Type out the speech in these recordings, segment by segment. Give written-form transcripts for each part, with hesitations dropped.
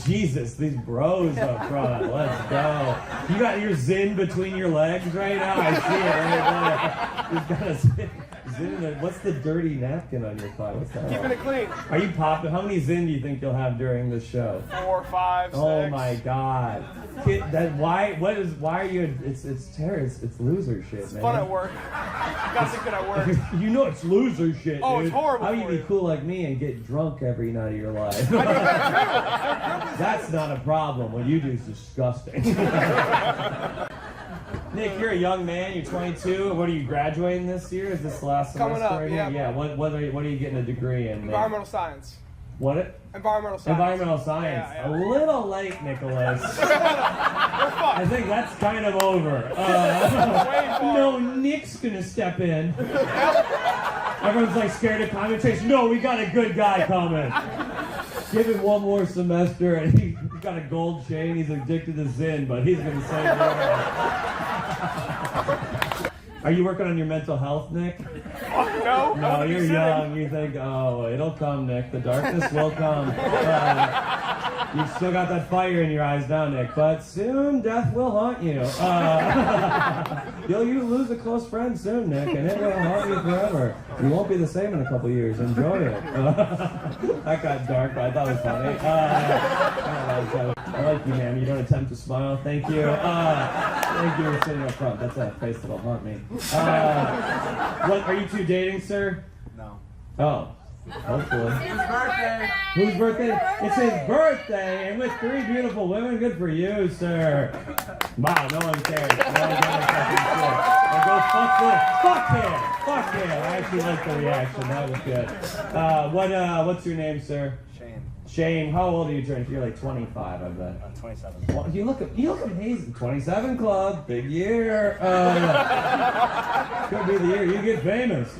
Jesus, these bros up front. Let's go. You got your Zin between your legs right now? I see it right there. You've got a Zin in there. What's the dirty napkin on your thigh? What's that? Keeping it clean. Are you popping? How many Zin do you think you'll have during this show? 4, 5, 6. Oh my God. Why are you, it's loser shit, It's man. fun at work. Got to good at work. You know it's loser shit, Oh, dude. it's horrible. How you be cool like me and get drunk every night of your life? I do that too. That's not a problem. What you do is disgusting. Nick, you're a young man. You're 22. What are you graduating this year? Is this the last semester? Coming up, right yeah. Here? Yeah. What are you getting a degree in? Environmental science. What? Environmental science. Environmental science. Yeah. A little late, Nicholas. I think that's kind of over. No, Nick's gonna step in. Everyone's like scared of commentation. No, we got a good guy coming. Give him one more semester, and he's got a gold chain. He's addicted to Zin, but he's gonna say no. Are you working on your mental health, Nick? No. No, you're young. You think, oh, it'll come, Nick. The darkness will come. You've still got that fire in your eyes now, Nick. But soon, death will haunt you. You lose a close friend soon, Nick, and it will haunt you forever. You won't be the same in a couple years. Enjoy it. That got dark, but I thought it was funny. I like you, man. You don't attempt to smile. Thank you. Thank you for sitting up front. That's a face that'll haunt me. What are you two dating, sir? No. Oh, hopefully. His birthday. Whose birthday? It's his birthday, and with 3 beautiful women. Good for you, sir. Wow, no one cares. No one gives a fucking shit. Like, go fuck him. Fuck him. I actually like the reaction. That was good. What's your name, sir? Shane, how old are you turning? You're like 25, I bet. 27. Well, you look amazing. 27 club, big year. Could be the year you get famous.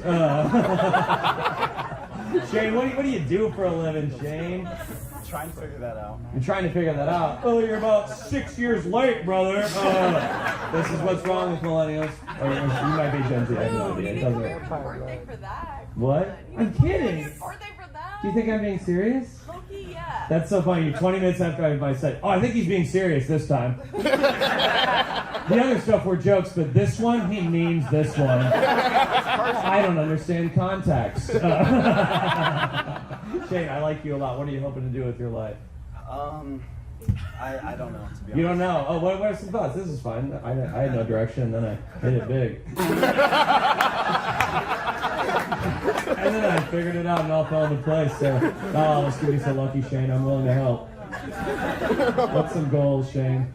Shane, what do you do for a living, Shane? Trying to figure that out. You're trying to figure that out. Oh, you're about 6 years late, brother. This is what's wrong with millennials. Or you might be Gen Z. I have no idea. It doesn't matter. Birthday for that. What? I'm kidding. Birthday for that. Do you think I'm being serious? Loki, yeah. That's so funny. You're 20 minutes after I said, oh, I think he's being serious this time. The other stuff were jokes, but this one, he means this one. I don't understand context. Shane, I like you a lot. What are you hoping to do with your life? I don't know, to be honest. You don't know? Oh, what are some thoughts? This is fine. I had no direction, and then I hit it big. And then I figured it out and all fell into place. So, oh, this could be so lucky, Shane. I'm willing to help. What's some goals, Shane?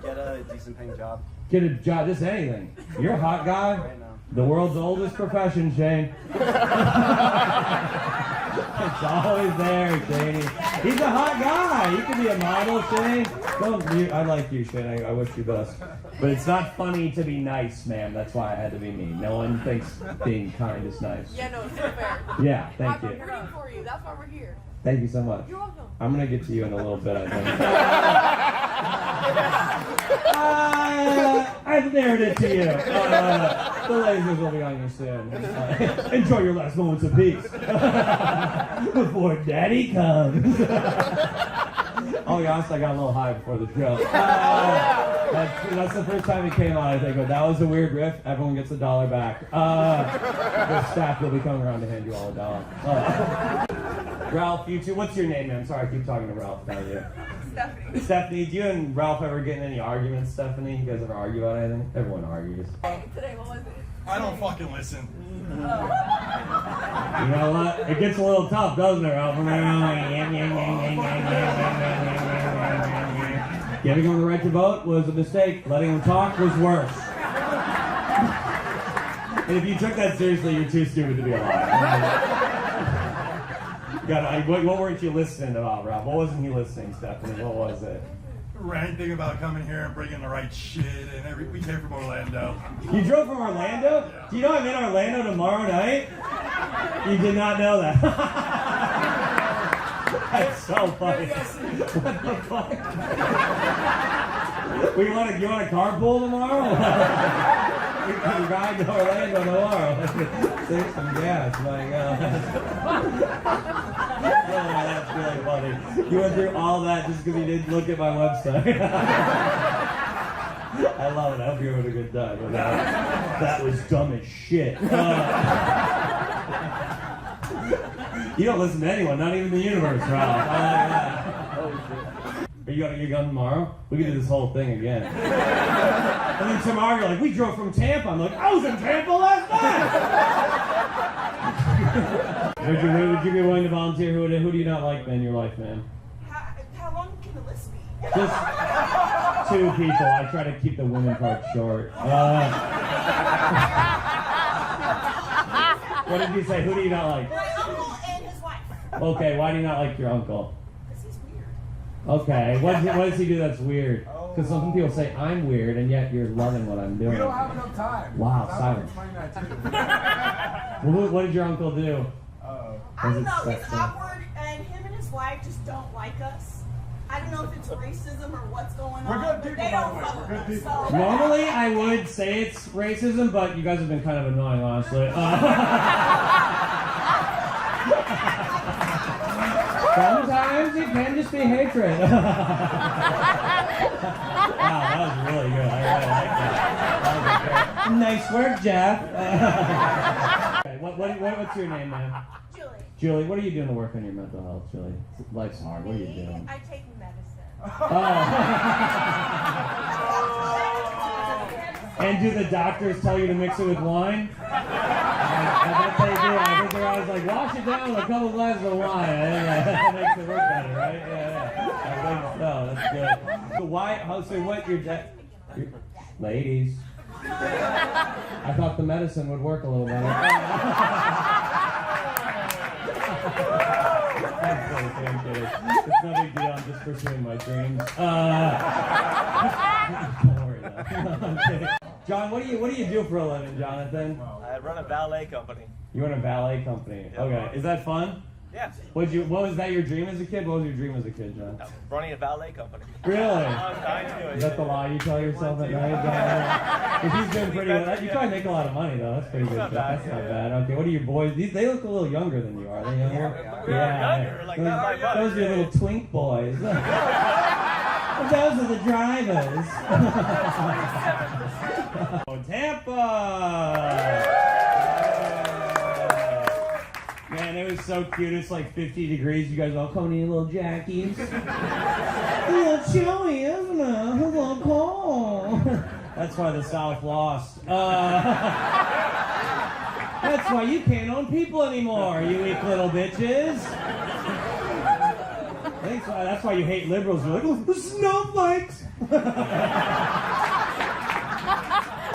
Get a decent paying job. Get a job, just anything. You're a hot guy. Right now. The world's oldest profession, Shane. It's always there, Shane. He's a hot guy. You can be a model, Shane. I like you, Shane. I wish you best. But it's not funny to be nice, ma'am. That's why I had to be mean. No one thinks being kind is nice. Yeah, no, it's fair. Yeah, thank I'm you. rooting for you. That's why we're here. Thank you so much. You're welcome. I'm going to get to you in a little bit, I think. I've narrowed it to you. The lasers will be on you soon. Enjoy your last moments of peace. Before Daddy comes. I'll be honest, I got a little high before the show. That's the first time it came out, I think. But that was a weird riff. Everyone gets $1 back. The staff will be coming around to hand you all $1. Ralph, you two, what's your name, man? I'm sorry, I keep talking to Ralph about you. Stephanie. Stephanie, do you and Ralph ever get in any arguments, Stephanie? You guys ever argue about anything? Everyone argues. Today, what was it? I don't fucking listen. You know what? It gets a little tough, doesn't it, Ralph? Giving him the right to vote was a mistake. Letting him talk was worse. And if you took that seriously, you're too stupid to be alive. What weren't you listening about, Ralph? What wasn't he listening, Stephanie? What was it? Ranting about coming here and bringing the right shit, and we came from Orlando. You drove from Orlando? Yeah. Do you know I'm in Orlando tomorrow night? You did not know that. That's so funny. What the fuck? You want a carpool tomorrow? You're riding to Orlando tomorrow. Save some gas. Like, oh, that's really funny. You went through all that just because you didn't look at my website. I love it. I hope you're having a good time. That was dumb as shit. You don't listen to anyone, not even the universe, Ralph. I like that. Are you going to get gun tomorrow? We can do this whole thing again. And then tomorrow you're like, we drove from Tampa. I'm like, I was in Tampa last night. Would you be willing to volunteer? Who do you not like in your life, man? How long can the list be? Just 2 people. I try to keep the women part short. What did you say? Who do you not like? My uncle and his wife. Okay, why do you not like your uncle? Because he's weird. Okay, what does he do that's weird? Because some people say I'm weird, and yet you're loving what I'm doing. We don't have enough time. Wow, silence. What did your uncle do? I don't know, he's awkward, and him and his wife just don't like us. I don't know if it's racism or what's going on. We're good but people, they by don't the way. fuck We're with good us, people. so- Normally, I would say it's racism, but you guys have been kind of annoying, honestly. Sometimes it can just be hatred. Wow, that was really good. I really like that. Nice work, Jeff. Okay, what's your name, man? Julie. Julie, what are you doing to work on your mental health, Julie? Life's hard. What are you doing? I take medicine. And do the doctors tell you to mix it with wine? I bet they do. I think they're always like, wash it down with a couple glasses of wine. I think that makes it work better, right? Yeah. I think so. That's good. So what your ladies? I thought the medicine would work a little better. I'm kidding. It's no big deal. I'm just pursuing my dreams. Don't worry though. I'm kidding. John, what do you do for a living, Jonathan? I run a ballet company. You run a ballet company. Yeah. Okay. Is that fun? Yeah. What was that your dream as a kid? What was your dream as a kid, John? Running a ballet company. Really? I do it. Is that the lie you tell yourself at night? If he's doing pretty well, you probably make a lot of money though. That's pretty good. That's not bad. Okay, what are your boys? They look a little younger than you are. Are they younger? Younger, like not my mother. Those are your little twink boys. Those are the drivers. Oh, Tampa! Man, it was so cute. It's like 50 degrees. You guys all coming in little jackies. It's a little chilly, isn't it? It's a little cold. That's why the South lost. That's why you can't own people anymore, you weak little bitches. That's why you hate liberals. You're like, oh, the snowflakes.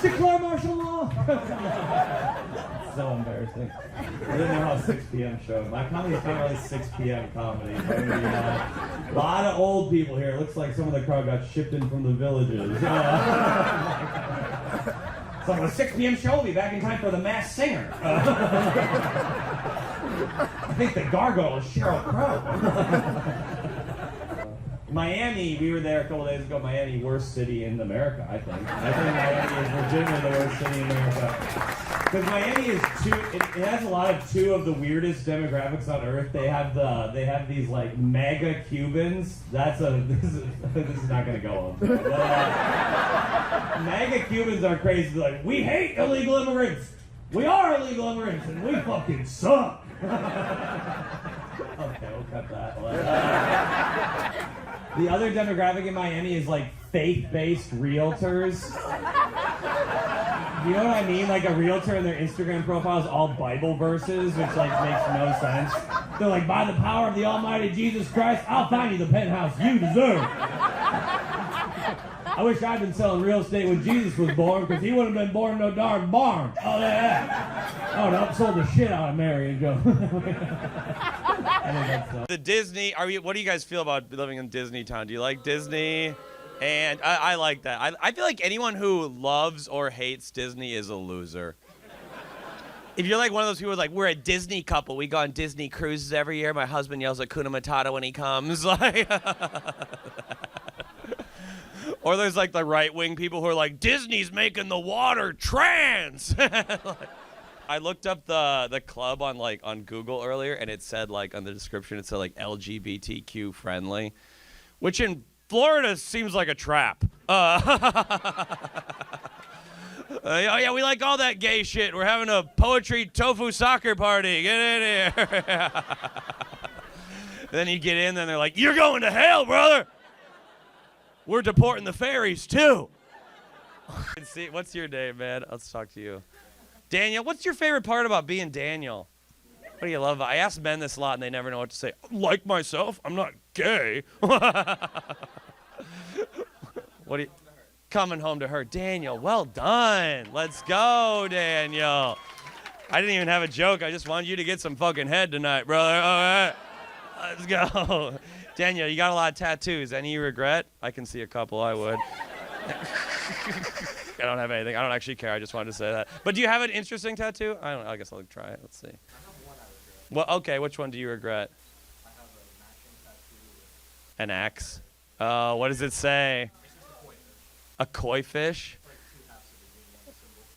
Declare martial law. So embarrassing. I didn't know how 6 p.m. showed. My comedy is not really 6 p.m. comedy. A lot of old people here. It looks like some of the crowd got shipped in from the villages. It's like the 6 p.m. show will be back in time for The Masked Singer. I think the gargoyle is Sheryl Crow. Miami, we were there a couple days ago. Miami, worst city in America, I think. I think Miami is legitimately the worst city in America. Because Miami is it has a lot of two of the weirdest demographics on earth. They have these like mega Cubans. This is not gonna go on. Mega Cubans are crazy. They're like, we hate illegal immigrants. We are illegal immigrants, and we fucking suck. Okay, we'll cut that. The other demographic in Miami is like faith-based realtors. You know what I mean? Like a realtor and their Instagram profile is all Bible verses, which like makes no sense. They're like, by the power of the Almighty Jesus Christ, I'll find you the penthouse you deserve. I wish I'd been selling real estate when Jesus was born, because he wouldn't have been born in no darn barn. Oh, yeah. I would have upsold the shit out of Mary and Joe. The Disney, what do you guys feel about living in Disney Town? Do you like Disney? And I like that. I feel like anyone who loves or hates Disney is a loser. If you're like one of those people like, we're a Disney couple, we go on Disney cruises every year, my husband yells Hakuna Matata when he comes. Like, Or there's like the right-wing people who are like, Disney's making the water trans. I looked up the club on Google earlier, and it said like on the description, it said like LGBTQ friendly, which in Florida seems like a trap. Oh yeah, we like all that gay shit. We're having a poetry tofu soccer party. Get in here. Then you get in, and they're like, "You're going to hell, brother. We're deporting the fairies too." See, what's your name, man? Let's talk to you, Daniel. What's your favorite part about being Daniel? What do you love? I ask men this a lot, and they never know what to say. Like myself, I'm not gay. What do you? Coming home to her. Daniel, well done. Let's go, Daniel. I didn't even have a joke. I just wanted you to get some fucking head tonight, brother. All right. Let's go. Daniel, you got a lot of tattoos. Any you regret? I can see a couple. I would. I don't have anything. I don't actually care. I just wanted to say that. But do you have an interesting tattoo? I don't know. I guess I'll try it. Let's see. Well, okay. Which one do you regret? I have a matching tattoo. An axe. What does it say? A koi fish?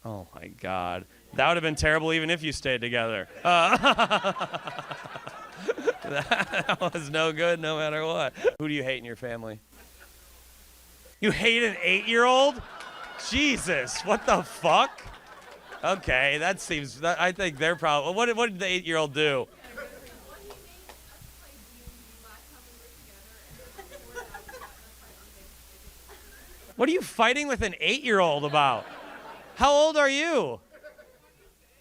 Oh my God. That would have been terrible even if you stayed together. That was no good no matter what. Who do you hate in your family? You hate an 8-year-old? Jesus, what the fuck? Okay, that seems, I think they're probably, what did the 8-year-old do? What are you fighting with an 8-year-old about? How old are you?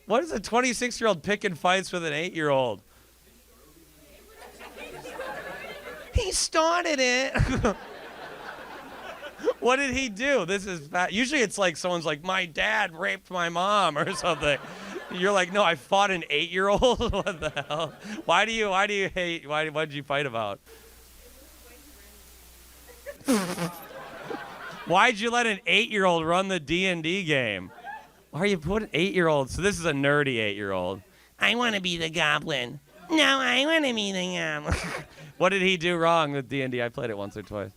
What is a 26-year-old picking fights with an 8-year-old? He started it. What did he do? This is bad. Usually it's like someone's like, my dad raped my mom or something. You're like, no, I fought an 8-year-old? What the hell? Why do you hate, what did you fight about? Why'd you let an 8-year-old run the D&D game? Why are you putting 8-year-olds? So this is a nerdy 8-year-old. I want to be the goblin. No, I want to be the goblin. What did he do wrong with D&D? I played it once or twice.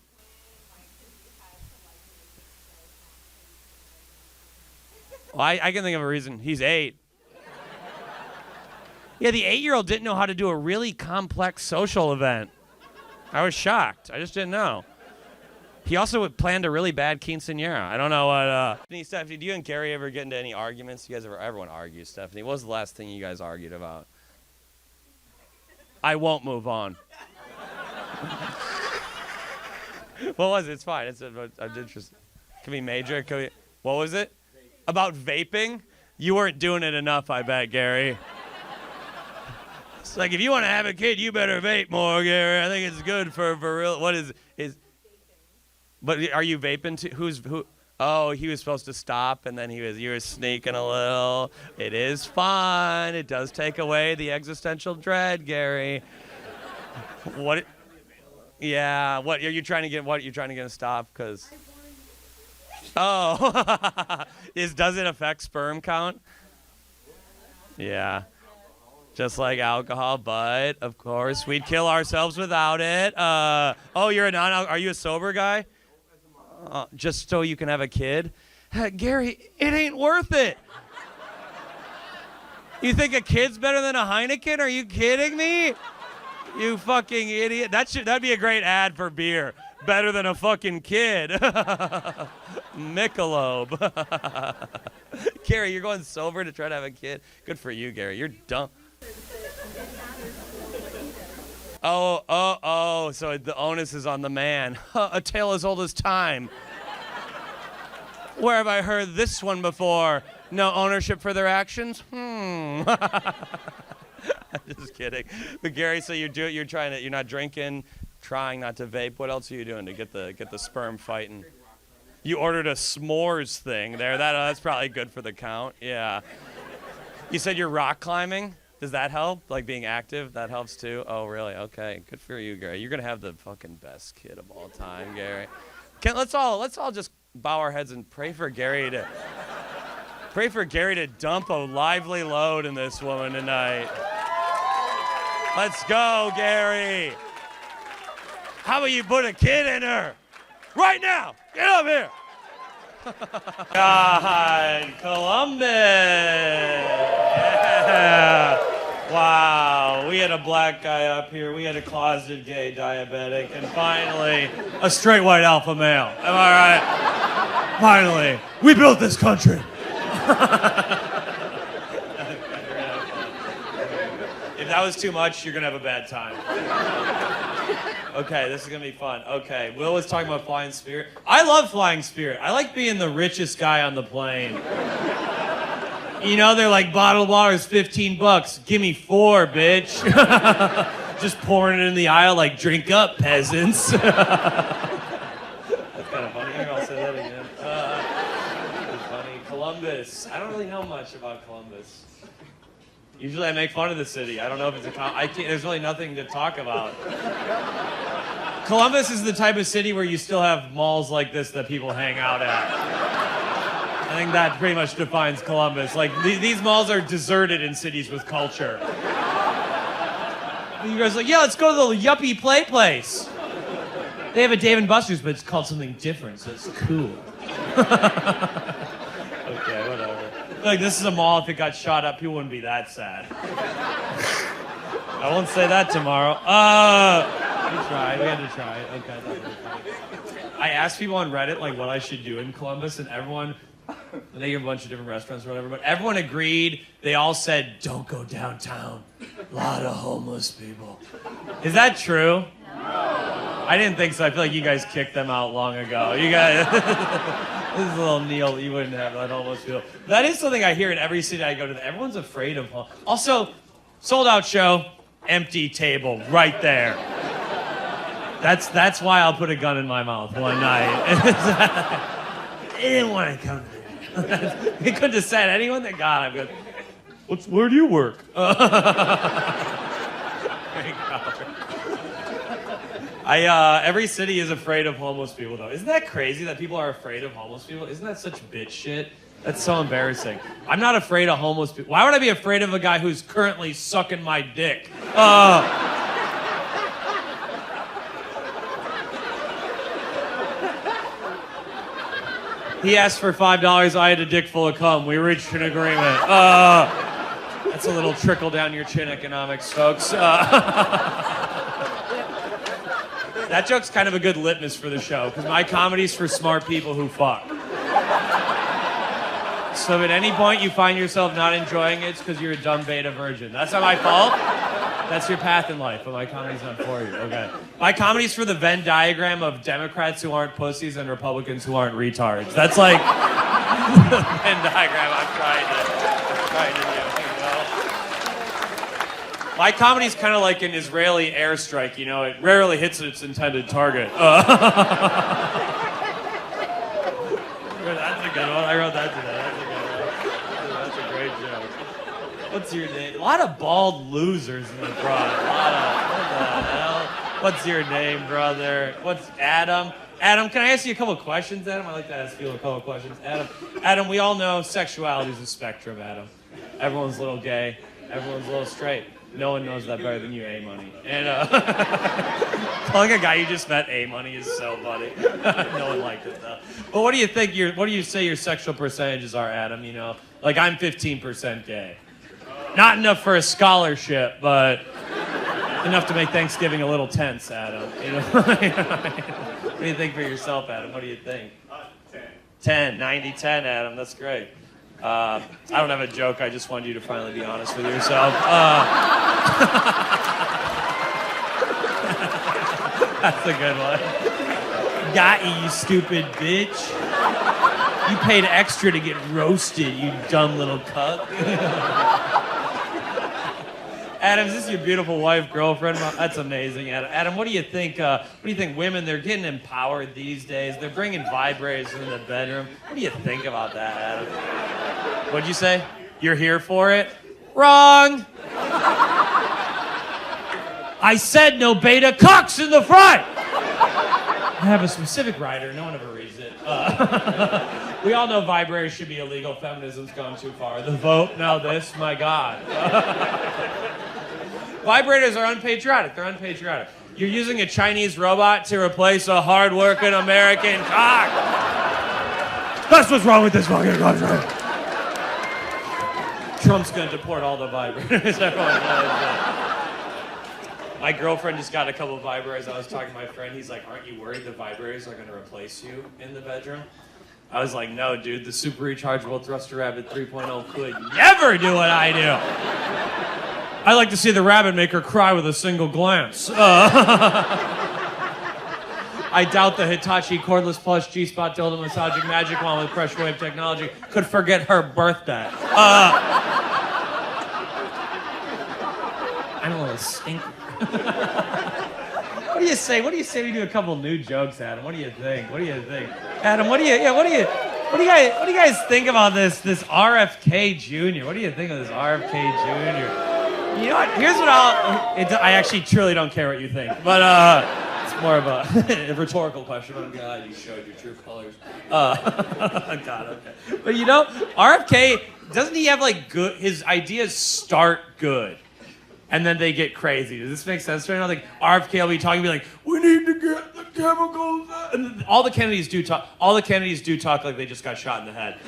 Well, I can think of a reason. He's 8. Yeah, the 8-year-old didn't know how to do a really complex social event. I was shocked. I just didn't know. He also planned a really bad quinceañera. I don't know what. Stephanie, do you and Gary ever get into any arguments? You guys everyone argues, Stephanie. What was the last thing you guys argued about? I won't move on. What was it? It's fine. I'm interested. Can be major. What was it? About vaping? You weren't doing it enough, I bet, Gary. It's like, if you want to have a kid, you better vape more, Gary. I think it's good for real. What is? But are you vaping too? Who? Oh, he was supposed to stop, and then you were sneaking a little. It is fun. It does take away the existential dread, Gary. What? Yeah. What are you trying to get? What you're trying to get to stop? Because. Oh. Does it affect sperm count? Yeah. Just like alcohol, but of course we'd kill ourselves without it. Oh, you're are you a sober guy? Just so you can have a kid? Gary, it ain't worth it. You think a kid's better than a Heineken? Are you kidding me? You fucking idiot. That'd be a great ad for beer. Better than a fucking kid. Michelob. Gary, you're going sober to try to have a kid? Good for you, Gary. You're dumb. Oh, so the onus is on the man. A tale as old as time. Where have I heard this one before? No ownership for their actions? I'm just kidding. But Gary, so you're not drinking, trying not to vape. What else are you doing to get the sperm fighting? You ordered a s'mores thing there. That's probably good for the count. Yeah. You said you're rock climbing? Does that help? Like being active? That helps too? Oh, really? Okay. Good for you, Gary. You're going to have the fucking best kid of all time, Gary. Let's all just bow our heads and pray for Gary to dump a lively load in this woman tonight. Let's go, Gary. How about you put a kid in her? Right now! Get up here! God, Columbus! Yeah. Wow, we had a black guy up here, we had a closeted gay diabetic, and finally, a straight white alpha male. Am I right? Finally, we built this country. If that was too much, you're gonna have a bad time. Okay, this is gonna be fun. Okay, Will was talking about flying Spirit. I love flying Spirit. I like being the richest guy on the plane. You know, they're like, bottled water is $15. Give me 4, bitch. Just pouring it in the aisle like, drink up, peasants. That's kind of funny. I'll say that again. That's funny. Columbus. I don't really know much about Columbus. Usually I make fun of the city. I don't know if it's there's really nothing to talk about. Columbus is the type of city where you still have malls like this that people hang out at. I think that pretty much defines Columbus. Like, these malls are deserted in cities with culture. You guys are like, yeah, let's go to the yuppie play place. They have a Dave & Buster's, but it's called something different, so it's cool. Okay, whatever. Like, this is a mall. If it got shot up, people wouldn't be that sad. I won't say that tomorrow. We tried. We had to try it. Okay, that's really funny. I asked people on Reddit, like, what I should do in Columbus, and everyone, they have a bunch of different restaurants or whatever, but everyone agreed. They all said, don't go downtown. A lot of homeless people. Is that true? No. I didn't think so. I feel like you guys kicked them out long ago. You guys... This is a little Neil, you wouldn't have that almost feel. That is something I hear in every city I go to. Everyone's afraid of home. Also, sold out show, empty table, right there. That's why I'll put a gun in my mouth one night. They didn't want to come there. They couldn't have said anyone that got him. Where do you work? Every city is afraid of homeless people, though. Isn't that crazy that people are afraid of homeless people? Isn't that such bitch shit? That's so embarrassing. I'm not afraid of homeless people. Why would I be afraid of a guy who's currently sucking my dick? He asked for $5. I had a dick full of cum. We reached an agreement. That's a little trickle down your chin economics, folks. That joke's kind of a good litmus for the show, because my comedy's for smart people who fuck. So if at any point you find yourself not enjoying it, it's because you're a dumb beta virgin. That's not my fault. That's your path in life, but my comedy's not for you. Okay. My comedy's for the Venn diagram of Democrats who aren't pussies and Republicans who aren't retards. That's like the Venn diagram I'm trying to do. My comedy's kind of like an Israeli airstrike, you know? It rarely hits its intended target. That's a good one. I wrote that today. That's a good one. That's a great joke. What's your name? A lot of bald losers in the crowd. What the hell? What's your name, brother? What's Adam? Adam, can I ask you a couple of questions, Adam? I like to ask you a couple of questions. Adam, we all know sexuality is a spectrum, Adam. Everyone's a little gay. Everyone's a little straight. No one knows that better than you, A-Money. And calling a guy you just met A-Money is so funny. No one liked it, though. But what do you think what do you say your sexual percentages are, Adam? You know, like I'm 15% gay. Not enough for a scholarship, but enough to make Thanksgiving a little tense, Adam. You know? What do you think for yourself, Adam? What do you think? 10. 90-10, Adam. That's great. I don't have a joke. I just wanted you to finally be honest with yourself. That's a good one. Got you stupid bitch. You paid extra to get roasted, you dumb little cuck. Adam, is this your beautiful wife, girlfriend? That's amazing, Adam. Adam, what do you think? Women, they're getting empowered these days. They're bringing vibrators in the bedroom. What do you think about that, Adam? What'd you say? You're here for it? Wrong! I said no beta cocks in the front! I have a specific rider. No one ever reads it. We all know vibrators should be illegal. Feminism's gone too far. The vote, now this, my God. Vibrators are unpatriotic. They're unpatriotic. You're using a Chinese robot to replace a hard-working American cock. That's what's wrong with this fucking country. Trump's gonna deport all the vibrators. My girlfriend just got a couple of vibrators. I was talking to my friend. He's like, aren't you worried the vibrators are gonna replace you in the bedroom? I was like, no, dude, the super rechargeable thruster rabbit 3.0 could never do what I do. I like to see the rabbit maker cry with a single glance. I doubt the Hitachi cordless plush G-spot dildo massaging magic wand with pressure wave technology could forget her birthday. I'm a little stinky. What do you say? What do you say we do a couple new jokes, Adam? What do you think? Adam, what do you guys think about this RFK Jr.? What do you think of this RFK Jr.? You know what? Here's what I actually truly don't care what you think, but it's more of a rhetorical question. Oh God, you showed your true colors. God, okay. But you know, RFK, doesn't he have like good? His ideas start good. And then they get crazy. Does this make sense right now? Like RFK will be talking, be like, "We need to get the chemicals." And all the Kennedys do talk. All the Kennedys do talk like they just got shot in the head.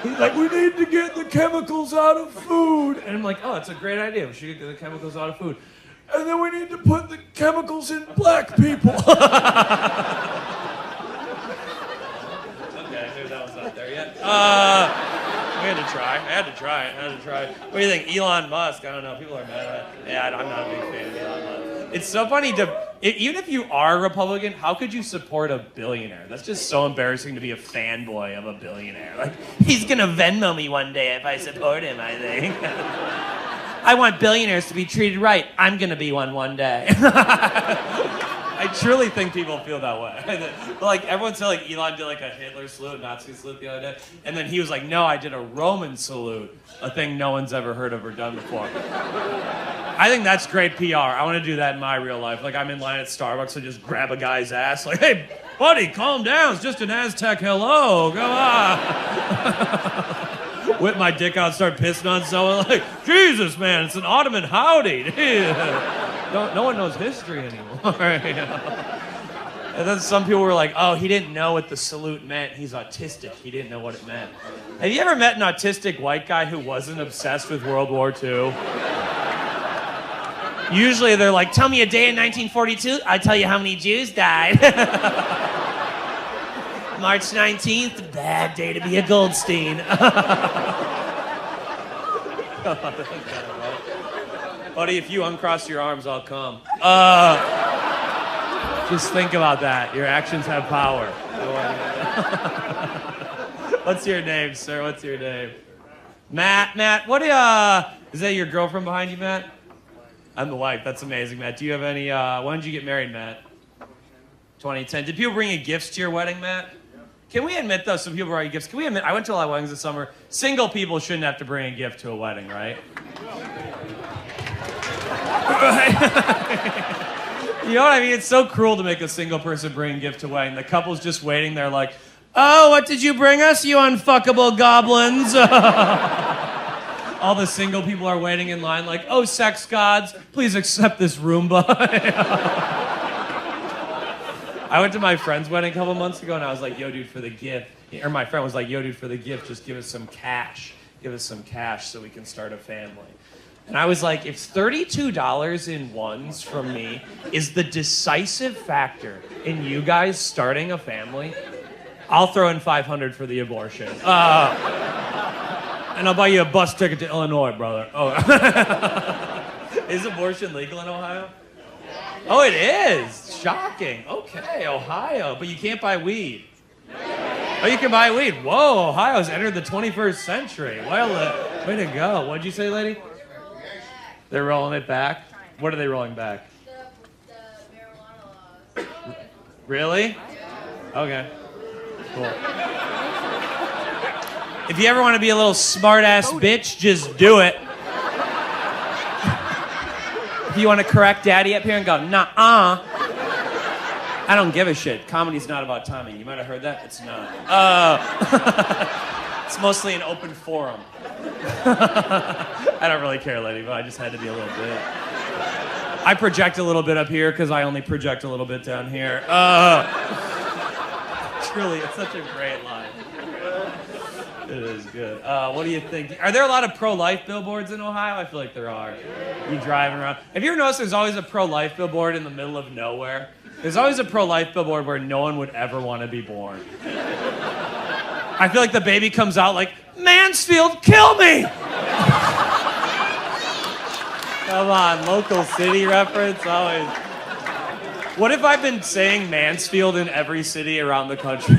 He's like, "We need to get the chemicals out of food," and I'm like, "Oh, it's a great idea. We should get the chemicals out of food, and then we need to put the chemicals in black people." Okay, maybe that was not there yet. I had to try. What do you think? Elon Musk? I don't know. People are mad at it. Yeah, I'm not a big fan of Elon Musk. It's so funny even if you are a Republican, how could you support a billionaire? That's just so embarrassing to be a fanboy of a billionaire. Like, he's gonna Venmo me one day if I support him, I think. I want billionaires to be treated right. I'm gonna be one day. I truly think people feel that way. Like, everyone said like Elon did like a Hitler salute, Nazi salute the other day, and then he was like, no, I did a Roman salute, a thing no one's ever heard of or done before. I think that's great PR. I want to do that in my real life. Like, I'm in line at Starbucks and just grab a guy's ass, like, hey, buddy, calm down. It's just an Aztec hello. Go on. Whip my dick out and start pissing on someone. Like, Jesus, man, it's an Ottoman howdy. No one knows history anymore. And then some people were like, oh, he didn't know what the salute meant. He's autistic. He didn't know what it meant. Have you ever met an autistic white guy who wasn't obsessed with World War II? Usually they're like, tell me a day in 1942, I'll tell you how many Jews died. March 19th, bad day to be a Goldstein. Buddy, if you uncross your arms, I'll come. Just think about that. Your actions have power. What's your name, sir? What's your name? Matt, what is that your girlfriend behind you, Matt? I'm the wife. That's amazing, Matt. Do you have any, when did you get married, Matt? 2010. Did people bring you gifts to your wedding, Matt? Can we admit, though, some people brought you gifts? Can we admit, I went to a lot of weddings this summer. Single people shouldn't have to bring a gift to a wedding, right? You know what I mean? It's so cruel to make a single person bring a gift to a wedding. The couple's just waiting there like, oh, what did you bring us, you unfuckable goblins? All the single people are waiting in line like, oh, sex gods, please accept this Roomba. I went to my friend's wedding a couple months ago and I was like, yo, dude, for the gift. Or my friend was like, yo, dude, for the gift, just give us some cash. Give us some cash so we can start a family. And I was like, if $32 in ones from me is the decisive factor in you guys starting a family, I'll throw in $500 for the abortion. And I'll buy you a bus ticket to Illinois, brother. Oh. Is abortion legal in Ohio? Oh, it is. Shocking. Okay, Ohio. But you can't buy weed. Oh, you can buy weed. Whoa, Ohio's entered the 21st century. Well, way to go. What'd you say, lady? They're rolling it back? What are they rolling back? The marijuana laws. Really? Okay. Cool. If you ever want to be a little smart-ass bitch, just do it. If you want to correct daddy up here and go, nah-uh. I don't give a shit. Comedy's not about timing. You might have heard that. It's not. It's mostly an open forum. I don't really care, lady, but I just had to be a little bit. I project a little bit up here because I only project a little bit down here. It's such a great line. It is good. What do you think? Are there a lot of pro-life billboards in Ohio? I feel like there are. You driving around. Have you ever noticed there's always a pro-life billboard in the middle of nowhere? There's always a pro-life billboard where no one would ever want to be born. I feel like the baby comes out like, Mansfield, kill me! Come on, local city reference, always. What if I've been saying Mansfield in every city around the country?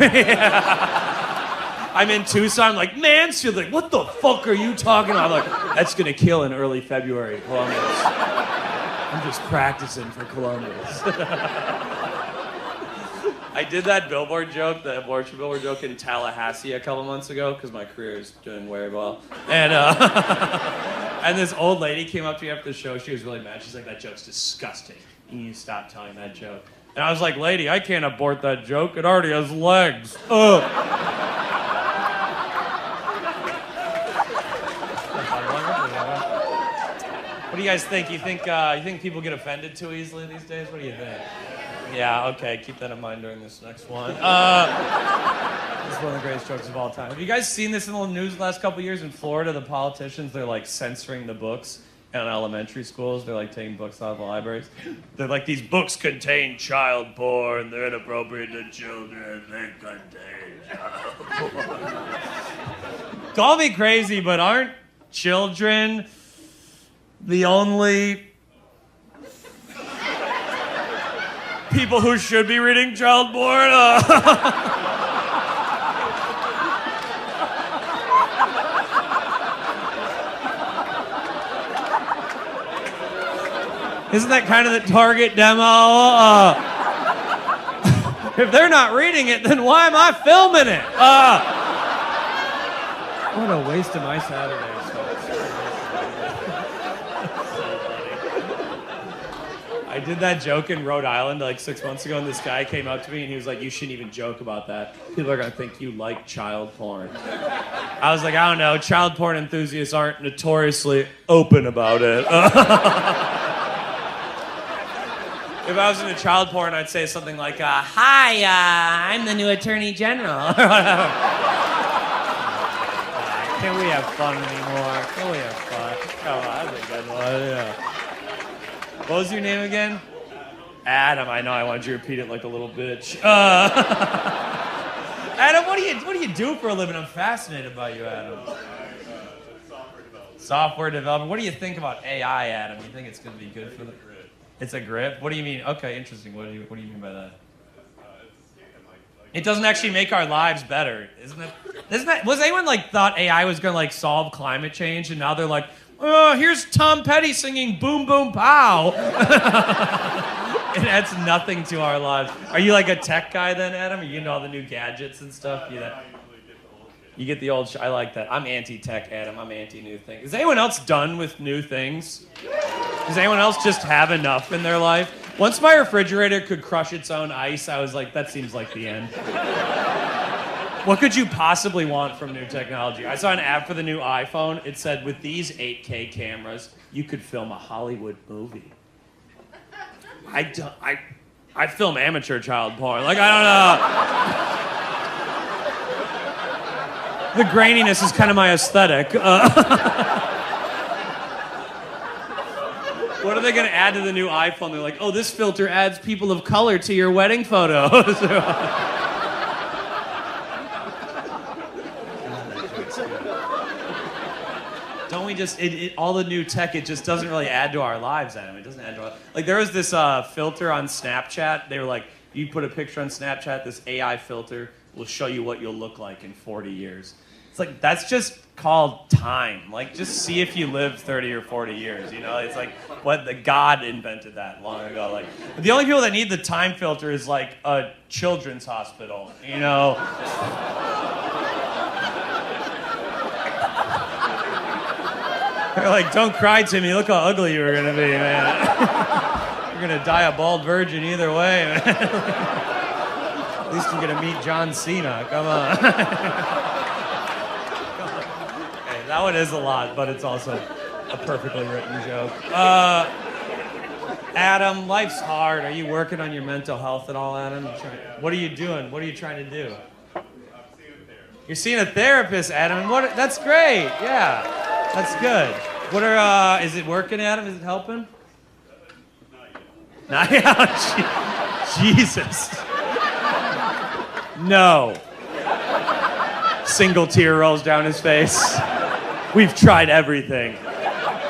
I'm in Tucson, I'm like, Mansfield, like, what the fuck are you talking about? I'm like, that's gonna kill in early February, Columbus. I'm just practicing for Columbus. I did that billboard joke, the abortion billboard joke in Tallahassee a couple months ago because my career is doing very well. And and this old lady came up to me after the show. She was really mad. She's like, that joke's disgusting. You need to stop telling that joke. And I was like, lady, I can't abort that joke. It already has legs. Ugh. What do you guys think? You think people get offended too easily these days? What do you think? Yeah, okay, keep that in mind during this next one. This is one of the greatest jokes of all time. Have you guys seen this in the news the last couple of years? In Florida, the politicians, they're like censoring the books in elementary schools. They're like taking books out of the libraries. They're like, these books contain child porn. They're inappropriate to children. They contain child porn. Call me crazy, but aren't children the only people who should be reading child porn? Isn't that kind of the target demo? If they're not reading it, then why am I filming it? What a waste of my Saturday. I did that joke in Rhode Island like 6 months ago, and this guy came up to me and he was like, you shouldn't even joke about that. People are gonna think you like child porn. I was like, I don't know, child porn enthusiasts aren't notoriously open about it. If I was into child porn, I'd say something like, hi, I'm the new Attorney General. Can we have fun anymore? Can we have fun? Come on, that's a good one, yeah. What was your name again? Adam. I know. I wanted you to repeat it like a little bitch. Adam, what do you do for a living? I'm fascinated by you, Adam. Software development. What do you think about AI, Adam? You think it's going to be good for the? It's a grip. What do you mean? Okay, interesting. What do you mean by that? It doesn't actually make our lives better, isn't it? Was anyone like thought AI was going to like solve climate change, and now they're like, oh, here's Tom Petty singing Boom Boom Pow. It adds nothing to our lives. Are you like a tech guy then, Adam? Are you into all the new gadgets and stuff? You get the old I like that. I'm anti-tech, Adam. I'm anti-new things. Is anyone else done with new things? Does anyone else just have enough in their life? Once my refrigerator could crush its own ice, I was like, that seems like the end. What could you possibly want from new technology? I saw an ad for the new iPhone. It said, with these 8K cameras, you could film a Hollywood movie. I film amateur child porn. Like, I don't know. The graininess is kind of my aesthetic. What are they going to add to the new iPhone? They're like, oh, this filter adds people of color to your wedding photos. Don't we just, all the new tech, it just doesn't really add to our lives, Adam. It doesn't add to our, like there was this filter on Snapchat. They were like, you put a picture on Snapchat, this AI filter will show you what you'll look like in 40 years. It's like, that's just called time. Like, just see if you live 30 or 40 years, you know? It's like, God invented that long ago. Like, the only people that need the time filter is like a children's hospital, you know? They're like, don't cry, Timmy. Look how ugly you were going to be, man. You're going to die a bald virgin either way, man. At least you're going to meet John Cena. Come on. Hey, that one is a lot, but it's also a perfectly written joke. Adam, life's hard. Are you working on your mental health at all, Adam? What are you doing? What are you trying to do? You're seeing a therapist, Adam. That's great. Yeah, that's good. Is it working, Adam? Is it helping? Not yet. Jesus. No. Single tear rolls down his face. We've tried everything.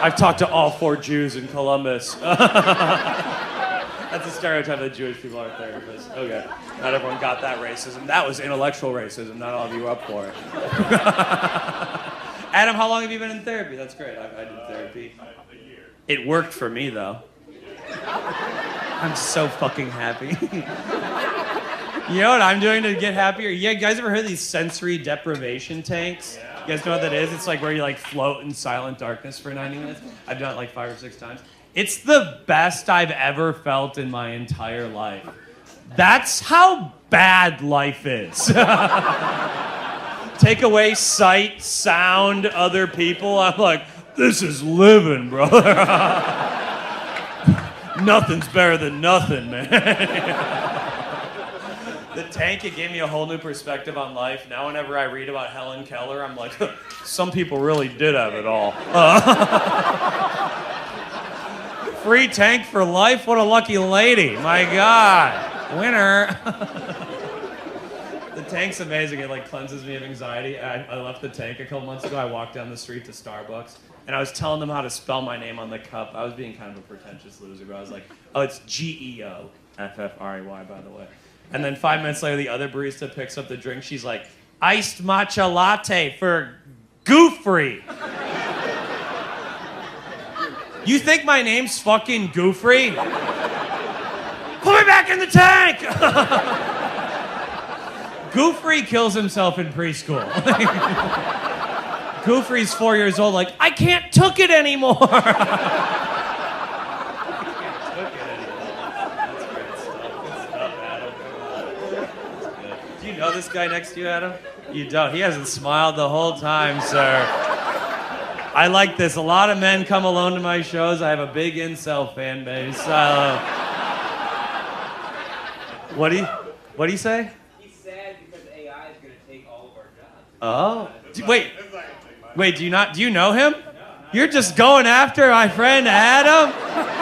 I've talked to all 4 Jews in Columbus. That's a stereotype that Jewish people are therapists. Okay. Not everyone got that racism. That was intellectual racism. Not all of you were up for it. Adam, how long have you been in therapy? That's great. I did therapy. A year. It worked for me, though. I'm so fucking happy. You know what I'm doing to get happier? You guys ever heard of these sensory deprivation tanks? You guys know what that is? It's like where you like float in silent darkness for 90 minutes. I've done it like 5 or 6 times. It's the best I've ever felt in my entire life. That's how bad life is. Take away sight, sound, other people. I'm like, this is living, brother. Nothing's better than nothing, man. The tank, it gave me a whole new perspective on life. Now whenever I read about Helen Keller, I'm like, some people really did have it all. Free tank for life? What a lucky lady. My God. Winner. The tank's amazing. It like cleanses me of anxiety. I left the tank a couple months ago. I walked down the street to Starbucks, and I was telling them how to spell my name on the cup. I was being kind of a pretentious loser, but I was like, oh, it's Geoffrey, by the way. And then 5 minutes later, the other barista picks up the drink. She's like, iced matcha latte for Geoffrey. You think my name's fucking Geoffrey? Put me back in the tank! Geoffrey kills himself in preschool. Geoffrey's 4 years old, like, I can't took it anymore. Do you know this guy next to you, Adam? You don't. He hasn't smiled the whole time, sir. I like this. A lot of men come alone to my shows. I have a big incel fan base. What do you say? He's sad because AI is going to take all of our jobs. Oh. Wait, do you know him? No. You're just going after my friend Adam?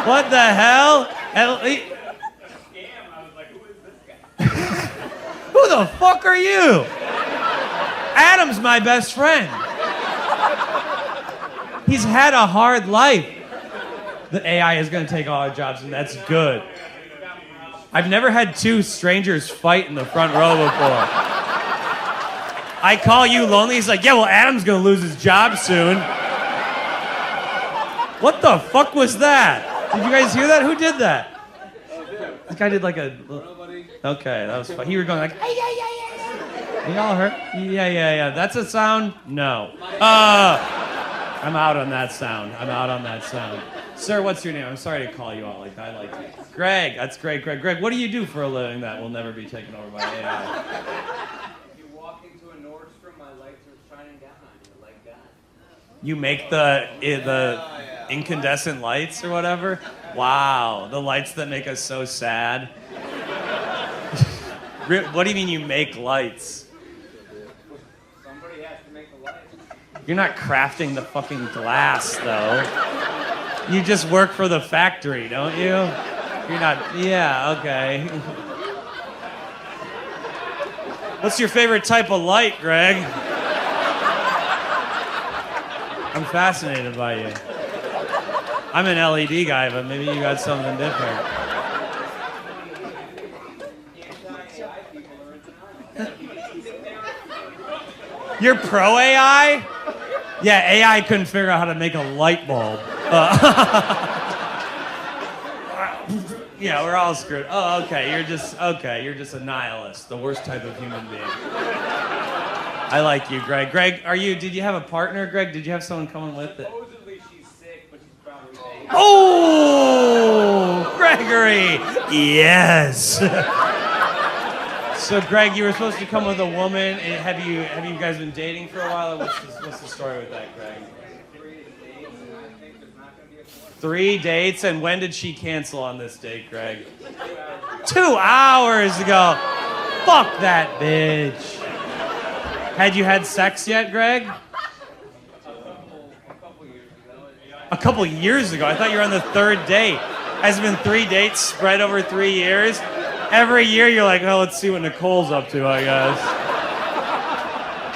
What the hell? Who the fuck are you? Adam's my best friend. He's had a hard life. The AI is going to take all our jobs, and that's good. I've never had 2 strangers fight in the front row before. I call you lonely. He's like, yeah, well, Adam's going to lose his job soon. What the fuck was that? Did you guys hear that? Who did that? This guy did like a... Okay, that was fun. You were going like, yeah. You all heard? Yeah. That's a sound? No. I'm out on that sound. Sir, what's your name? I'm sorry to call you out like that. I like you. Greg. That's great, Greg. Greg, what do you do for a living that will never be taken over by AI? You walk into a Nordstrom, my lights are shining down on you like that. You make the incandescent lights or whatever? Wow, the lights that make us so sad. What do you mean you make lights? Somebody has to make the lights. You're not crafting the fucking glass, though. You just work for the factory, don't you? You're not... Yeah, okay. What's your favorite type of light, Greg? I'm fascinated by you. I'm an LED guy, but maybe you got something different. You're pro AI? Yeah, AI couldn't figure out how to make a light bulb. Yeah, we're all screwed. Oh, okay, you're just a nihilist, the worst type of human being. I like you, Greg. Greg, did you have a partner, Greg? Did you have someone coming with it? Supposedly she's sick, but she's probably safe. Oh, Gregory, yes. So, Greg, you were supposed to come with a woman. And have you guys been dating for a while? Or what's the story with that, Greg? I think 3 dates, and when did she cancel on this date, Greg? 2 hours ago. Fuck that bitch. Had you had sex yet, Greg? A couple years ago. I thought you were on the 3rd date. Has it been 3 dates spread over 3 years? Every year you're like, oh, let's see what Nicole's up to, I guess.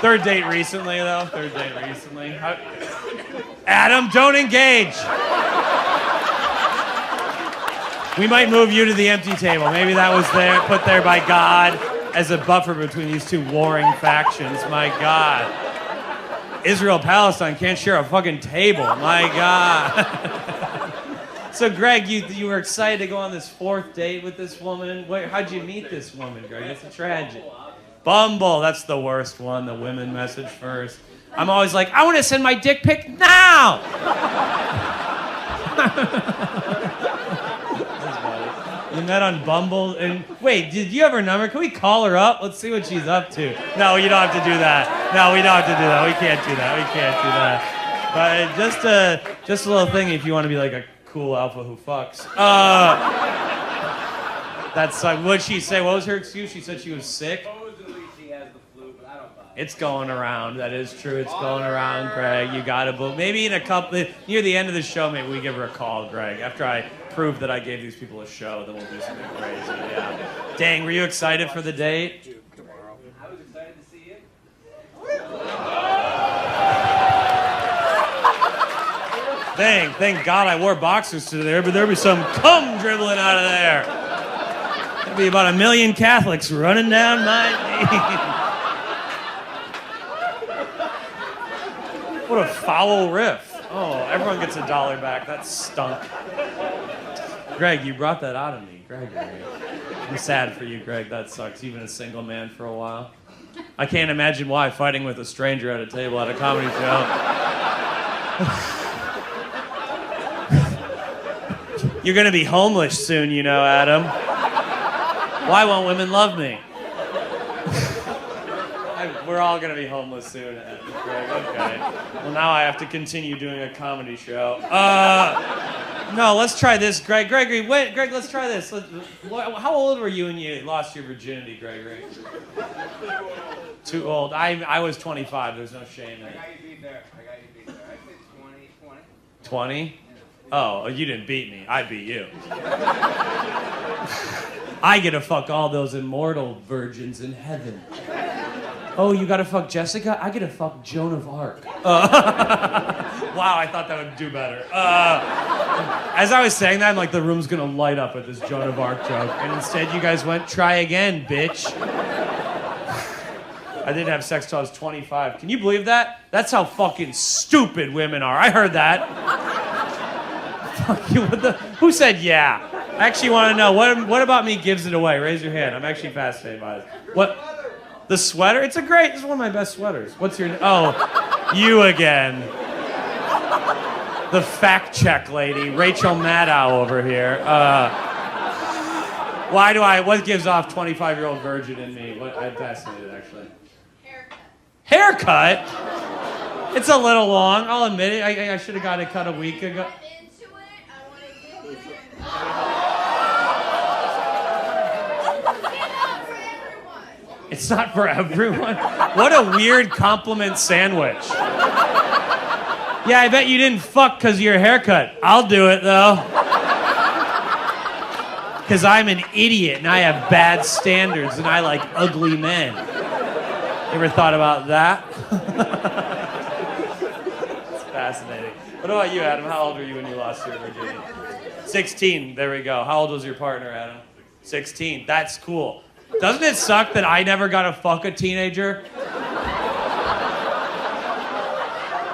3rd date recently, though. 3rd date recently. Adam, don't engage. We might move you to the empty table. Maybe that was there, put there by God as a buffer between these two warring factions. My God. Israel-Palestine can't share a fucking table. My God. So, Greg, you were excited to go on this 4th date with this woman. How'd you meet this woman, Greg? It's a tragedy. Bumble, that's the worst one. The women message first. I'm always like, I want to send my dick pic now. You met on Bumble, and wait, did you have her number? Can we call her up? Let's see what she's up to. No, you don't have to do that. No, we don't have to do that. We can't do that. We can't do that. But just a little thing if you want to be like a cool alpha who fucks. That's like, what'd she say? What was her excuse? She said she was sick. Supposedly she has the flu, but I don't buy it. It's going around. That is true. It's going around, Greg. You got it. But maybe in a couple, near the end of the show, maybe we give her a call, Greg. After I prove that I gave these people a show, then we'll do something crazy. Yeah. Dang, were you excited for the date? I was excited to see it. Thank God I wore boxers today, but there'd be some cum dribbling out of there. There'd be about 1 million Catholics running down my knee. What a foul riff. Oh, everyone gets $1 back. That stunk. Greg, you brought that out of me. Greg. I'm sad for you, Greg. That sucks. You've been a single man for a while. I can't imagine why fighting with a stranger at a table at a comedy show. You're going to be homeless soon, you know, Adam. Why won't women love me? We're all going to be homeless soon, Greg. Okay. Well, now I have to continue doing a comedy show. No, let's try this, Greg. Gregory, wait, Greg, let's try this. How old were you when you lost your virginity, Gregory? Too old. I was 25. There's no shame in it. I got you beat there. I said 20. 20? Oh, you didn't beat me. I beat you. I get to fuck all those immortal virgins in heaven. Oh, you got to fuck Jessica? I get to fuck Joan of Arc. Wow, I thought that would do better. As I was saying that, I'm like, the room's going to light up at this Joan of Arc joke. And instead, you guys went, try again, bitch. I didn't have sex till I was 25. Can you believe that? That's how fucking stupid women are. I heard that. Fuck you. Who said yeah? I actually want to know, what about me gives it away? Raise your hand. I'm actually fascinated by this. What? The sweater? It's one of my best sweaters. What's your name? Oh, you again. The fact check lady, Rachel Maddow over here. What gives off 25-year-old virgin in me? I'm fascinated, actually. Haircut? It's a little long, I'll admit it. I should have got it cut a week ago. I'm into it. I want to give it. It's not for everyone. What a weird compliment sandwich. Yeah, I bet you didn't fuck because of your haircut. I'll do it, though. Because I'm an idiot and I have bad standards and I like ugly men. You ever thought about that? It's fascinating. What about you, Adam? How old were you when you lost your virginity? 16. There we go. How old was your partner, Adam? 16. That's cool. Doesn't it suck that I never got to fuck a teenager?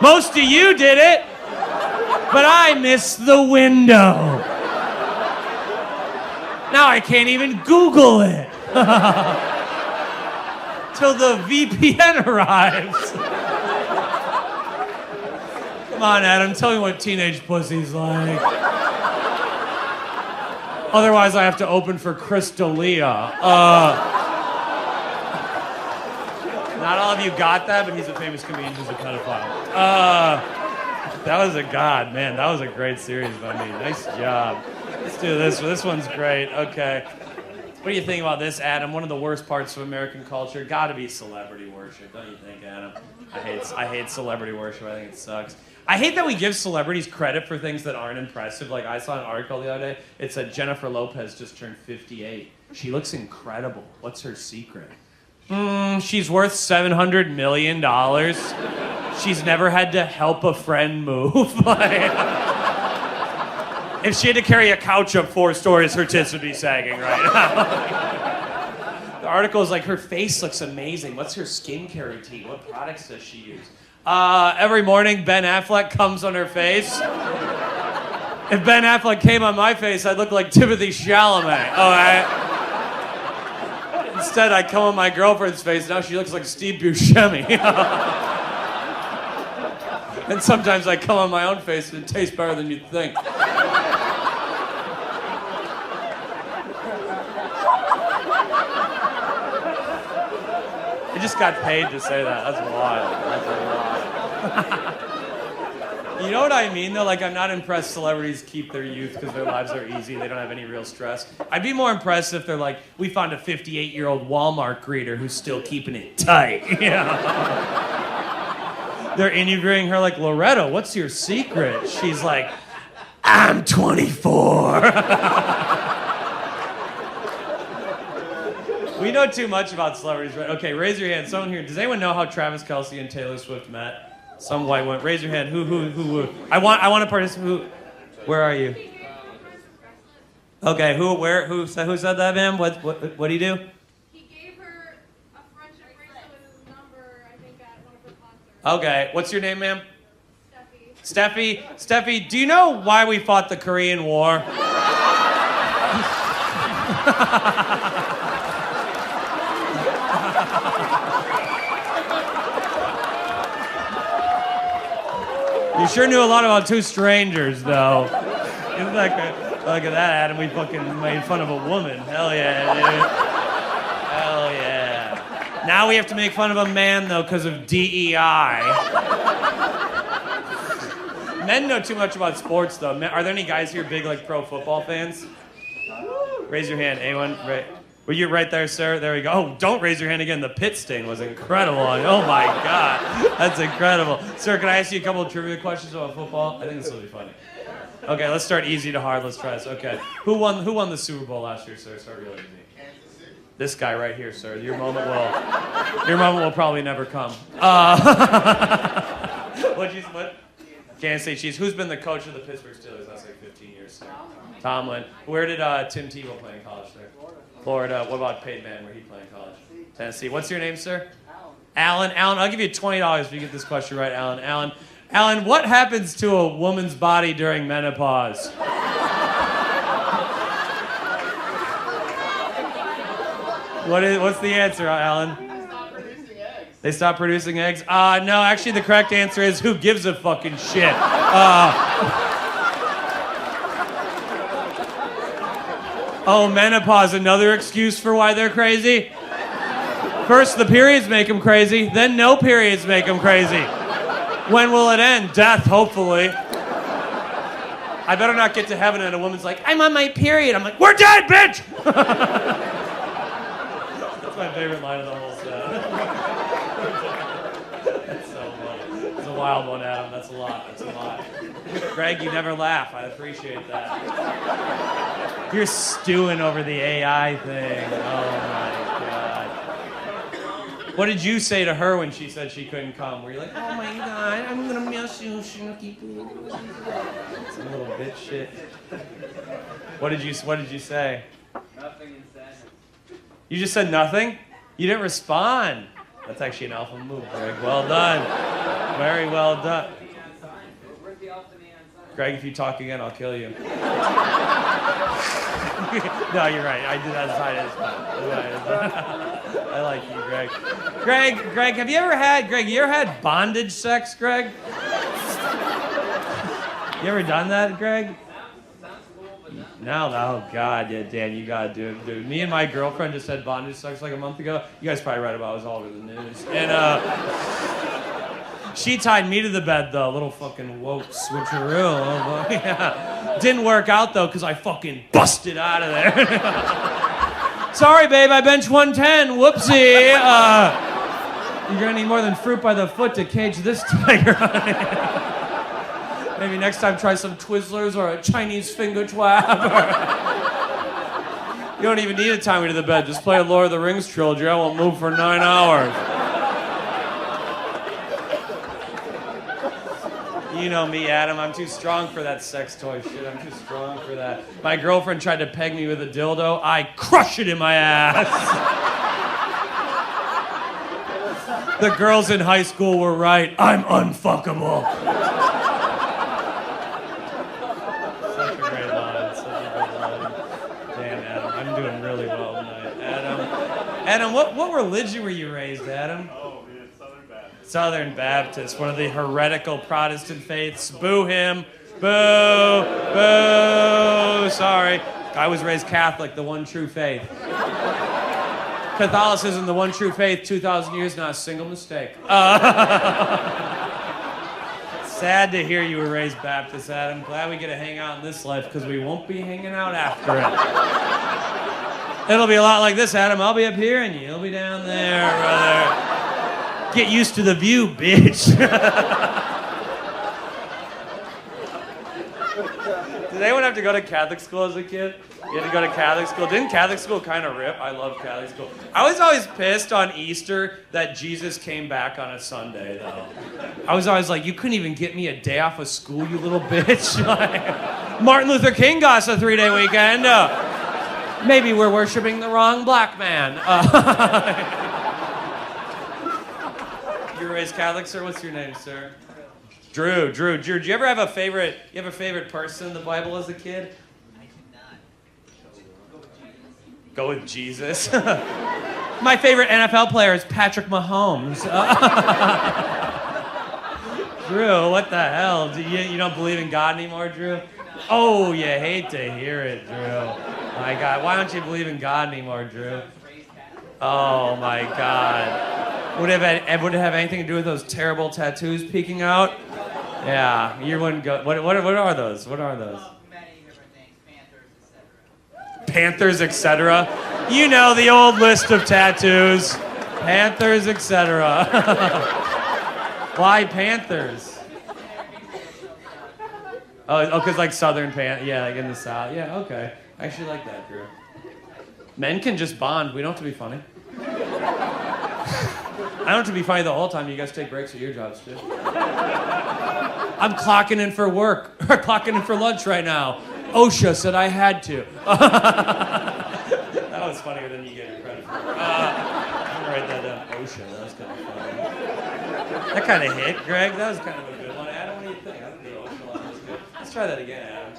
Most of you did it, but I missed the window. Now I can't even Google it. Till the VPN arrives. Come on, Adam, tell me what teenage pussy's like. Otherwise, I have to open for Chris D'Elia. Not all of you got that, but he's a famous comedian who's a pedophile. That was a god, man. That was a great series by me. Nice job. Let's do this. This one's great. Okay. What do you think about this, Adam? One of the worst parts of American culture, gotta be celebrity worship, don't you think, Adam? I hate celebrity worship. I think it sucks. I hate that we give celebrities credit for things that aren't impressive. Like, I saw an article the other day. It said Jennifer Lopez just turned 58. She looks incredible. What's her secret? She's worth $700 million. She's never had to help a friend move. If she had to carry a couch up 4 stories, her tits would be sagging right now. The article is like, her face looks amazing. What's her skincare routine? What products does she use? Every morning, Ben Affleck comes on her face. If Ben Affleck came on my face, I'd look like Timothée Chalamet. All right? Instead, I come on my girlfriend's face. Now she looks like Steve Buscemi. And sometimes I come on my own face and it tastes better than you'd think. I just got paid to say that. That's wild. That's wild. You know what I mean, though? Like, I'm not impressed celebrities keep their youth because their lives are easy. They don't have any real stress. I'd be more impressed if they're like, we found a 58-year-old Walmart greeter who's still keeping it tight. You know? They're interviewing her like, Loretta, what's your secret? She's like, I'm 24. We know too much about celebrities, right? Okay, raise your hand. Someone here. Does anyone know how Travis Kelce and Taylor Swift met? Some white one. Raise your hand. Who? I want to participate. Where are you? Okay. Who said that, ma'am? What do you do? He gave her a friendship bracelet with his number, I think, at one of her concerts. Okay. What's your name, ma'am? Steffi, do you know why we fought the Korean War? You sure knew a lot about two strangers, though. Isn't that good? Look at that, Adam. We fucking made fun of a woman. Hell yeah, dude. Hell yeah. Now we have to make fun of a man, though, because of DEI. Men know too much about sports, though. Are there any guys here big, like, pro football fans? Raise your hand. Anyone? Right. Were you right there, sir? There we go. Oh, don't raise your hand again. The pit sting was incredible. Oh, my God. That's incredible. Sir, can I ask you a couple of trivia questions about football? I think this will be funny. Okay, let's start easy to hard. Let's try this. Okay. Who won the Super Bowl last year, sir? Start real easy. This guy right here, sir. Your moment will probably never come. What? Kansas City Chiefs. Who's been the coach of the Pittsburgh Steelers? That's like 15 years, sir. Tomlin. Where did Tim Tebow play in college, sir? Florida. What about Peyton Manning? Where did he play in college? Tennessee. What's your name, sir? Alan, I'll give you $20 if you get this question right, Alan, what happens to a woman's body during menopause? What's the answer, Alan? They stop producing eggs? No, actually the correct answer is who gives a fucking shit? Oh, menopause, another excuse for why they're crazy? First, the periods make them crazy, then no periods make them crazy. When will it end? Death, hopefully. I better not get to heaven and a woman's like, I'm on my period. I'm like, we're dead, bitch! That's my favorite line of the whole set. That's so funny. It's a wild one, Adam. That's a lot. Greg, you never laugh. I appreciate that. You're stewing over the AI thing. Oh, my God. What did you say to her when she said she couldn't come? Were you like, oh, my God, I'm going to miss you, Snooky. Some little bitch shit. What did you say? Nothing instead. You just said nothing? You didn't respond. That's actually an alpha move, Greg. Well done. Very well done. Where's the alpha neon sign? Greg, if you talk again, I'll kill you. No, you're right. I did that side as well. I like you, Greg. Greg, you ever had bondage sex, Greg? You ever done that, Greg? No, oh God, yeah, Dan, you gotta do it, dude. Me and my girlfriend just had bondage sex like a month ago. You guys probably read about it. It was all over the news. And She tied me to the bed, though. Little fucking woke switcheroo. Yeah. Didn't work out, though, because I fucking busted out of there. Sorry, babe, I bench 110. Whoopsie. You're gonna need more than fruit by the foot to cage this tiger. Maybe next time try some Twizzlers or a Chinese finger twab. You don't even need to tie me to the bed. Just play a Lord of the Rings trilogy. I won't move for 9 hours. You know me, Adam. I'm too strong for that sex toy shit. I'm too strong for that. My girlfriend tried to peg me with a dildo. I crush it in my ass. The girls in high school were right. I'm unfuckable. Such a great line. Such a good line. Damn, Adam. I'm doing really well tonight. Adam, what religion were you raised, Adam? Southern Baptist, one of the heretical Protestant faiths. Boo him. Boo. Boo. Sorry. I was raised Catholic, the one true faith. Catholicism, the one true faith, 2,000 years, not a single mistake. Sad to hear you were raised Baptist, Adam. Glad we get to hang out in this life because we won't be hanging out after it. It'll be a lot like this, Adam. I'll be up here and you'll be down there, brother. Get used to the view, bitch. Did anyone have to go to Catholic school as a kid? You had to go to Catholic school? Didn't Catholic school kind of rip? I love Catholic school. I was always pissed on Easter that Jesus came back on a Sunday, though. I was always like, you couldn't even get me a day off of school, you little bitch. Like, Martin Luther King got us a 3-day weekend. Maybe we're worshiping the wrong black man. You were raised Catholic, sir? What's your name, sir? Drew. Did you ever have a favorite? You have a favorite person in the Bible as a kid? I do not. Go with Jesus. My favorite NFL player is Patrick Mahomes. Drew, what the hell? You don't believe in God anymore, Drew? Oh, you hate to hear it, Drew. My God, why don't you believe in God anymore, Drew? Oh my God. Would it have anything to do with those terrible tattoos peeking out? Yeah, you wouldn't go. What are those? What are those? Many different things, Panthers, Panthers, etc. etc. You know the old list of tattoos. Panthers, etc. Why Panthers? Oh, because like Southern yeah, like in the South. Yeah, okay. I actually like that, Drew. Men can just bond. We don't have to be funny. I don't have to be funny the whole time. You guys take breaks at your jobs, too. I'm clocking in for work. Or clocking in for lunch right now. OSHA said I had to. That was funnier than you get your credit for. I'm going to write that down. OSHA. That was kind of funny. That kind of hit, Greg. That was kind of a good one. Adam, what do you think? I think the OSHA line was good. Let's try that again, Adam.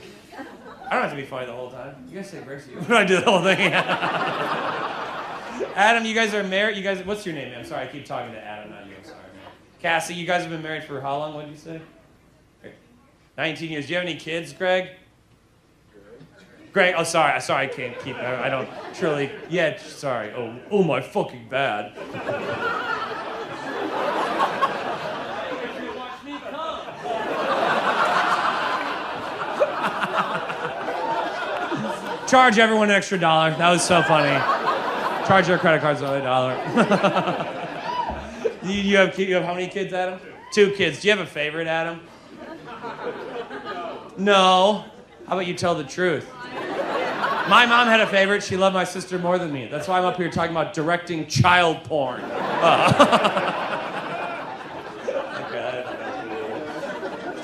I don't have to be funny the whole time. You guys take breaks at your What do I do the whole thing? Adam, you guys are married. You guys, what's your name, man? I'm sorry, I keep talking to Adam, not you. I'm sorry, man. Cassie, you guys have been married for how long? What did you say? 19 years. Do you have any kids, Greg? Greg, oh, sorry, I can't keep. I don't truly. Yeah, sorry. Oh, my fucking bad. Charge everyone an extra $1. That was so funny. Charge their credit cards another $1. You have how many kids, Adam? 2 kids. Do you have a favorite, Adam? No. How about you tell the truth? My mom had a favorite. She loved my sister more than me. That's why I'm up here talking about directing child porn. Let's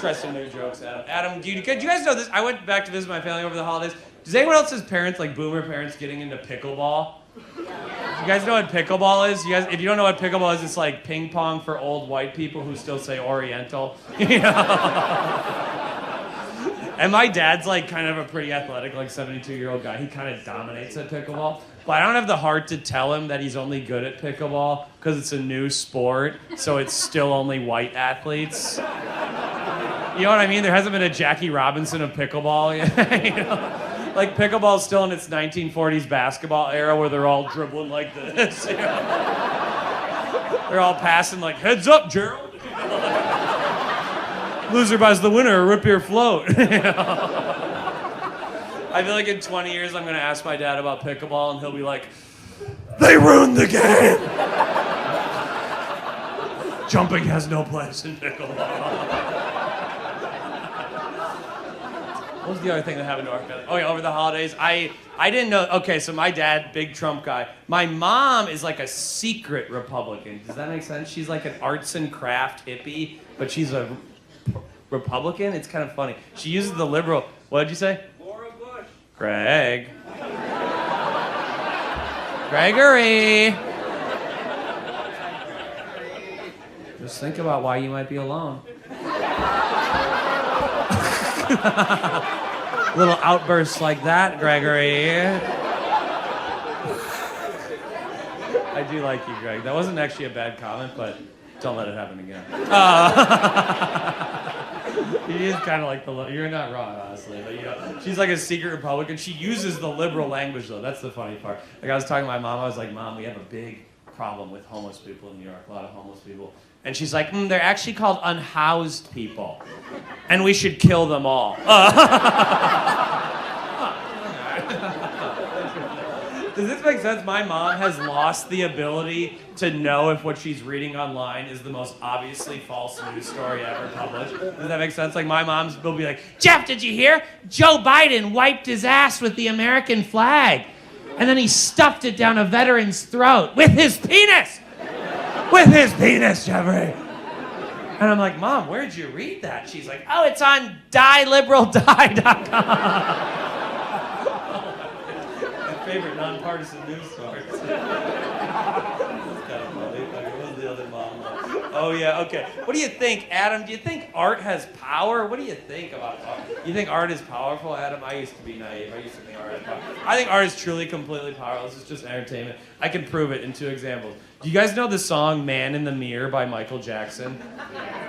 try some new jokes, Adam. Adam, do you guys know this? I went back to visit my family over the holidays. Does anyone else's parents, like boomer parents, getting into pickleball? You guys know what pickleball is? If you don't know what pickleball is, it's like ping pong for old white people who still say Oriental. You know? And my dad's like kind of a pretty athletic, like 72-year-old guy. He kind of dominates at pickleball. But I don't have the heart to tell him that he's only good at pickleball because it's a new sport, so it's still only white athletes. You know what I mean? There hasn't been a Jackie Robinson of pickleball yet. You know? Like, pickleball's still in its 1940s basketball era where they're all dribbling like this. You know? They're all passing like, heads up, Gerald. Loser buys the winner, rip your float. You know? I feel like in 20 years I'm gonna ask my dad about pickleball and he'll be like, they ruined the game! Jumping has no place in pickleball. What was the other thing that happened to our family? Oh yeah, over the holidays, I didn't know, okay, so my dad, big Trump guy. My mom is like a secret Republican. Does that make sense? She's like an arts and craft hippie, but she's a Republican. It's kind of funny. She uses the liberal, what did you say? Laura Bush. Greg. Gregory. Just think about why you might be alone. Little outbursts like that, Gregory. I do like you, Greg. That wasn't actually a bad comment, but don't let it happen again. He is kind of like you're not wrong, honestly, but you know, she's like a secret Republican. She uses the liberal language, though. That's the funny part. Like I was talking to my mom, I was like, Mom, we have a big problem with homeless people in New York, a lot of homeless people. And she's like, they're actually called unhoused people, and we should kill them all. Does this make sense? My mom has lost the ability to know if what she's reading online is the most obviously false news story ever published. Does that make sense? Like my mom's will be like, Jeff, did you hear? Joe Biden wiped his ass with the American flag, and then he stuffed it down a veteran's throat with his penis. With his penis, Geoffrey. And I'm like, Mom, where'd you read that? She's like, oh, it's on dieliberaldie.com. My favorite nonpartisan news source. That's kind of funny. What was the other mom? Oh, yeah, okay. What do you think, Adam? Do you think art has power? What do you think about art? You think art is powerful, Adam? I used to be naive. I used to think art is powerful. I think art is truly completely powerless. It's just entertainment. I can prove it in 2 examples. Do you guys know the song Man in the Mirror by Michael Jackson?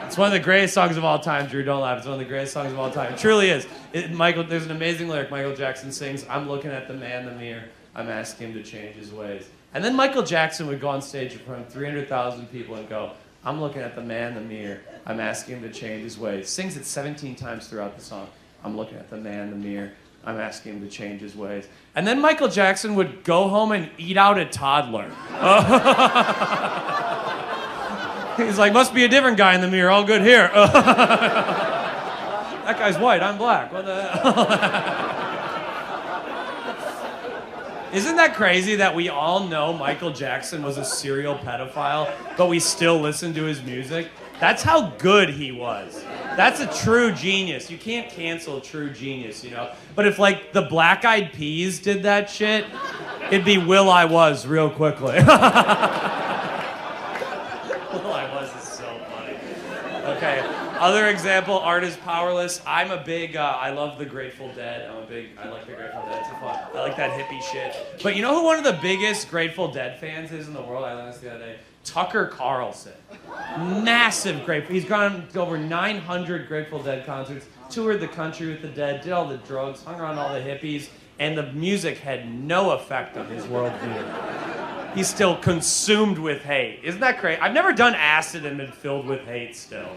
It's one of the greatest songs of all time, Drew. Don't laugh. It's one of the greatest songs of all time. It truly is. There's an amazing lyric. Michael Jackson sings, I'm looking at the man in the mirror. I'm asking him to change his ways. And then Michael Jackson would go on stage in front of 300,000 people and go, I'm looking at the man in the mirror. I'm asking him to change his ways. Sings it 17 times throughout the song. I'm looking at the man in the mirror. I'm asking him to change his ways. And then Michael Jackson would go home and eat out a toddler. He's like, must be a different guy in the mirror. All good here. That guy's white. I'm black. What the hell? Isn't that crazy that we all know Michael Jackson was a serial pedophile, but we still listen to his music? That's how good he was. That's a true genius. You can't cancel a true genius, you know? But if, like, the Black Eyed Peas did that shit, it'd be Will I Was real quickly. Will I Was is so funny. Okay, other example, art is powerless. I'm a big, I love the Grateful Dead. I like the Grateful Dead. It's fun. I like that hippie shit. But you know who one of the biggest Grateful Dead fans is in the world? I learned this the other day. Tucker Carlson. Massive Grateful. He's gone to over 900 Grateful Dead concerts, toured the country with the Dead, did all the drugs, hung around all the hippies, and the music had no effect on his worldview. He's still consumed with hate. Isn't that crazy? I've never done acid and been filled with hate still.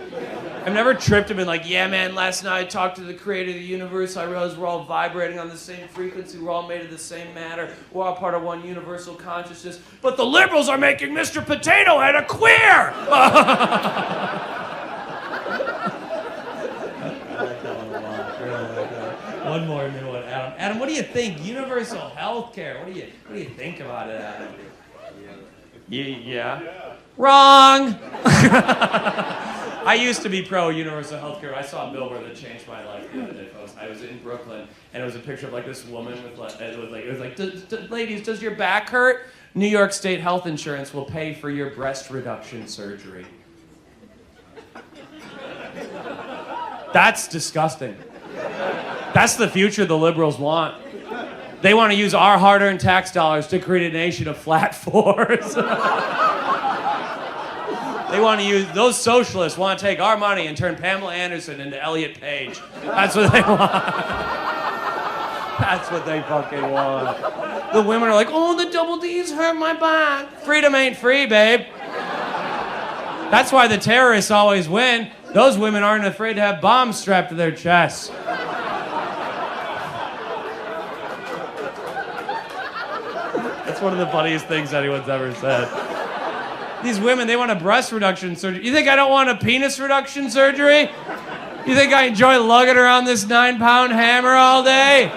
I've never tripped and been like, yeah, man, last night I talked to the creator of the universe. I realized we're all vibrating on the same frequency. We're all made of the same matter. We're all part of one universal consciousness. But the liberals are making Mr. Potato Head a queer! I like that one a lot. I really like that. One more new one, Adam. Adam, what do you think? Universal health care. What do you think about it, Adam? Yeah. Wrong! I used to be pro-universal health care. I saw a billboard that changed my life the other day, folks. I was in Brooklyn, and it was a picture of like this woman with like, it was like, ladies, does your back hurt? New York State health insurance will pay for your breast reduction surgery. That's disgusting. That's the future the liberals want. They want to use our hard-earned tax dollars to create a nation of flat fours. They want to use, those socialists want to take our money and turn Pamela Anderson into Elliot Page. That's what they want. That's what they fucking want. The women are like, oh, the double D's hurt my back. Freedom ain't free, babe. That's why the terrorists always win. Those women aren't afraid to have bombs strapped to their chests. That's one of the funniest things anyone's ever said. These women, they want a breast reduction surgery. You think I don't want a penis reduction surgery? You think I enjoy lugging around this 9-pound hammer all day?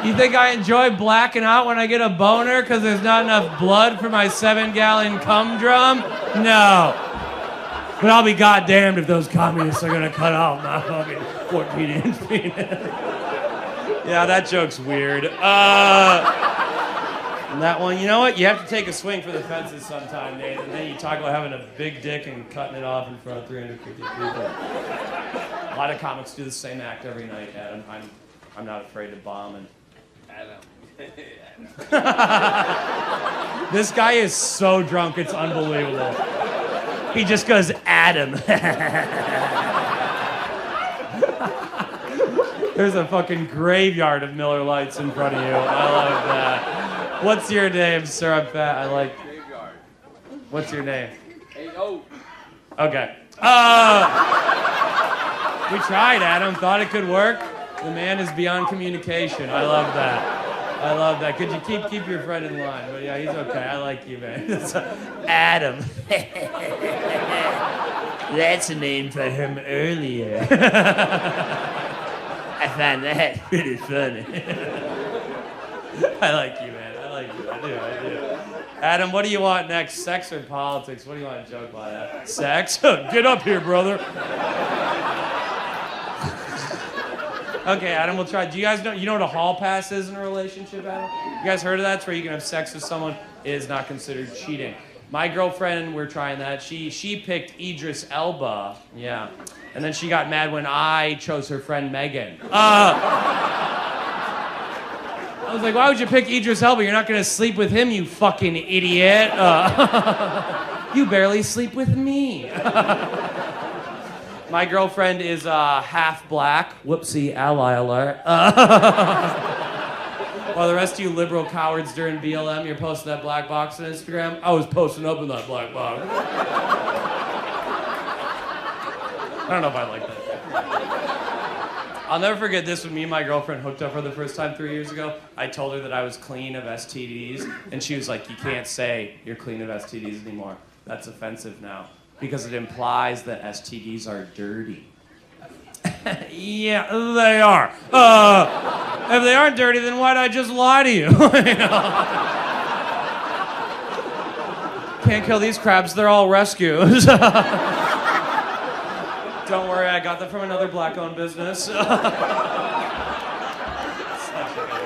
You think I enjoy blacking out when I get a boner because there's not enough blood for my 7-gallon cum drum? No. But I'll be goddamned if those communists are gonna cut off my fucking 14-inch penis. Yeah, that joke's weird. And that one, you know what? You have to take a swing for the fences sometime, Nate. And then you talk about having a big dick and cutting it off in front of 350 people. A lot of comics do the same act every night, Adam. I'm not afraid to bomb. And this guy is so drunk, it's unbelievable. He just goes, Adam. There's a fucking graveyard of Miller Lights in front of you. I love that. What's your name, sir? I'm fat. I like. Graveyard. What's your name? A-O. Okay. We tried, Adam. Thought it could work. The man is beyond communication. I love that. I love that. Could you keep your friend in line? But yeah, he's okay. I like you, man. Adam. That's a name for him earlier. I find that pretty funny. I like you, man. I do. Adam, what do you want next? Sex or politics? What do you want to joke about that? Sex? Get up here, brother. Okay, Adam, we'll try. Do you guys know, you know what a hall pass is in a relationship, Adam? You guys heard of that? It's where you can have sex with someone. It is not considered cheating. My girlfriend, we're trying that. She picked Idris Elba. Yeah. And then she got mad when I chose her friend Megan. I was like, why would you pick Idris Elba? You're not going to sleep with him, you fucking idiot. You barely sleep with me. My girlfriend is half black. Whoopsie, ally alert. While the rest of you liberal cowards during BLM, you're posting that black box on Instagram. I was posting up in that black box. I don't know if I like that. I'll never forget this when me and my girlfriend hooked up for the first time 3 years ago. I told her that I was clean of STDs, and she was like, you can't say you're clean of STDs anymore. That's offensive now, because it implies that STDs are dirty. Yeah, they are. If they aren't dirty, then why'd I just lie to you? You know? Can't kill these crabs, they're all rescues. Don't worry, I got them from another black-owned business. Such a good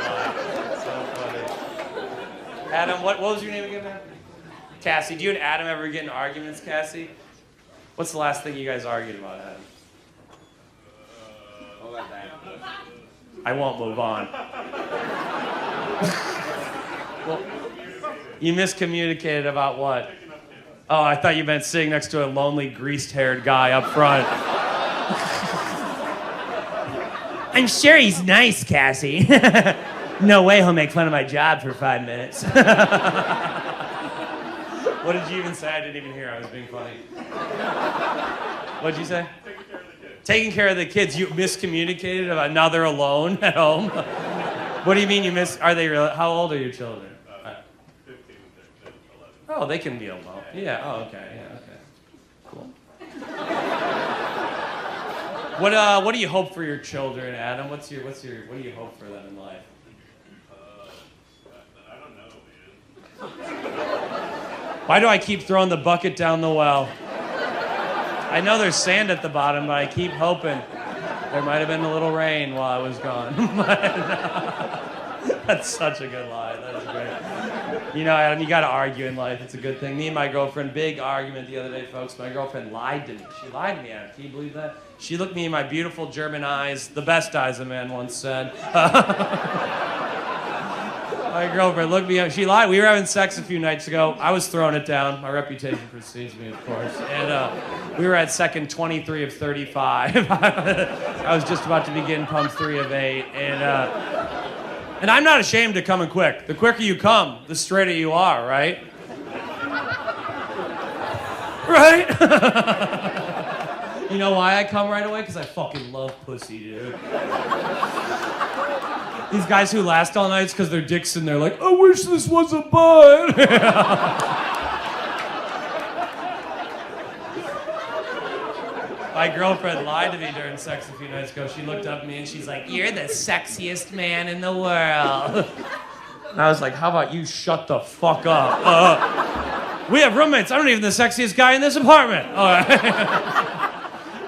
lie. So funny. Adam, what was your name again, man? Cassie. Do you and Adam ever get in arguments, Cassie? What's the last thing you guys argued about, Adam? I won't move on. Well, you miscommunicated about what? Oh, I thought you meant sitting next to a lonely, greased-haired guy up front. I'm sure he's nice, Cassie. No way he'll make fun of my job for 5 minutes. What did you even say? I didn't even hear. I was being funny. What'd you say? Taking care of the kids. You miscommunicated about now they're alone at home. What do you mean you are they real? How old are your children? 15, 13, 11. Oh, they can be alone. Yeah. Oh, okay. Yeah. Okay. Cool. What do you hope for your children, Adam? What do you hope for them in life? I don't know, man. Why do I keep throwing the bucket down the well? I know there's sand at the bottom, but I keep hoping there might have been a little rain while I was gone. That's such a good lie. That is great. You know, Adam, you got to argue in life. It's a good thing. Me and my girlfriend, big argument the other day, folks. My girlfriend lied to me. She lied to me, Adam. Can you believe that? She looked me in my beautiful German eyes, the best eyes, a man once said. My girlfriend looked me up. She lied. We were having sex a few nights ago. I was throwing it down. My reputation precedes me, of course. And we were at second 23 of 35. I was just about to begin pump 3 of 8. And I'm not ashamed to come in quick. The quicker you come, the straighter you are, right? Right? You know why I come right away? Because I fucking love pussy, dude. These guys who last all night because their dick's in there like, I wish this was a bud. My girlfriend lied to me during sex a few nights ago. She looked up at me and she's like, you're the sexiest man in the world. And I was like, how about you shut the fuck up? We have roommates. I'm not even the sexiest guy in this apartment. All right.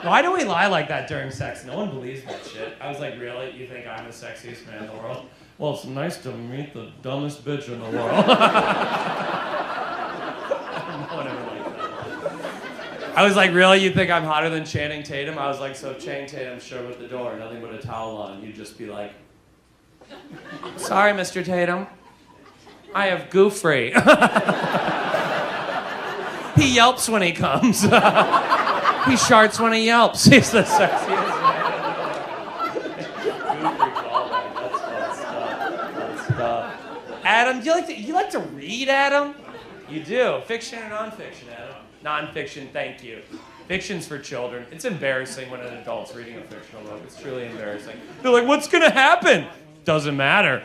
Why do we lie like that during sex? No one believes that shit. I was like, really? You think I'm the sexiest man in the world? Well, it's nice to meet the dumbest bitch in the world. No one ever liked that. I was like, really? You think I'm hotter than Channing Tatum? I was like, so if Channing Tatum showed up at the door, nothing but a towel on, you'd just be like, sorry, Mr. Tatum. I have Geoffrey. He yelps when he comes. He sharts when he yelps. He's the sexiest man. Geoffrey callback. That's fun stuff. Adam, do you like to read, Adam? You do. Fiction or nonfiction, Adam? Nonfiction, thank you. Fiction's for children. It's embarrassing when an adult's reading a fictional book. It's truly embarrassing. They're like, what's gonna happen? Doesn't matter.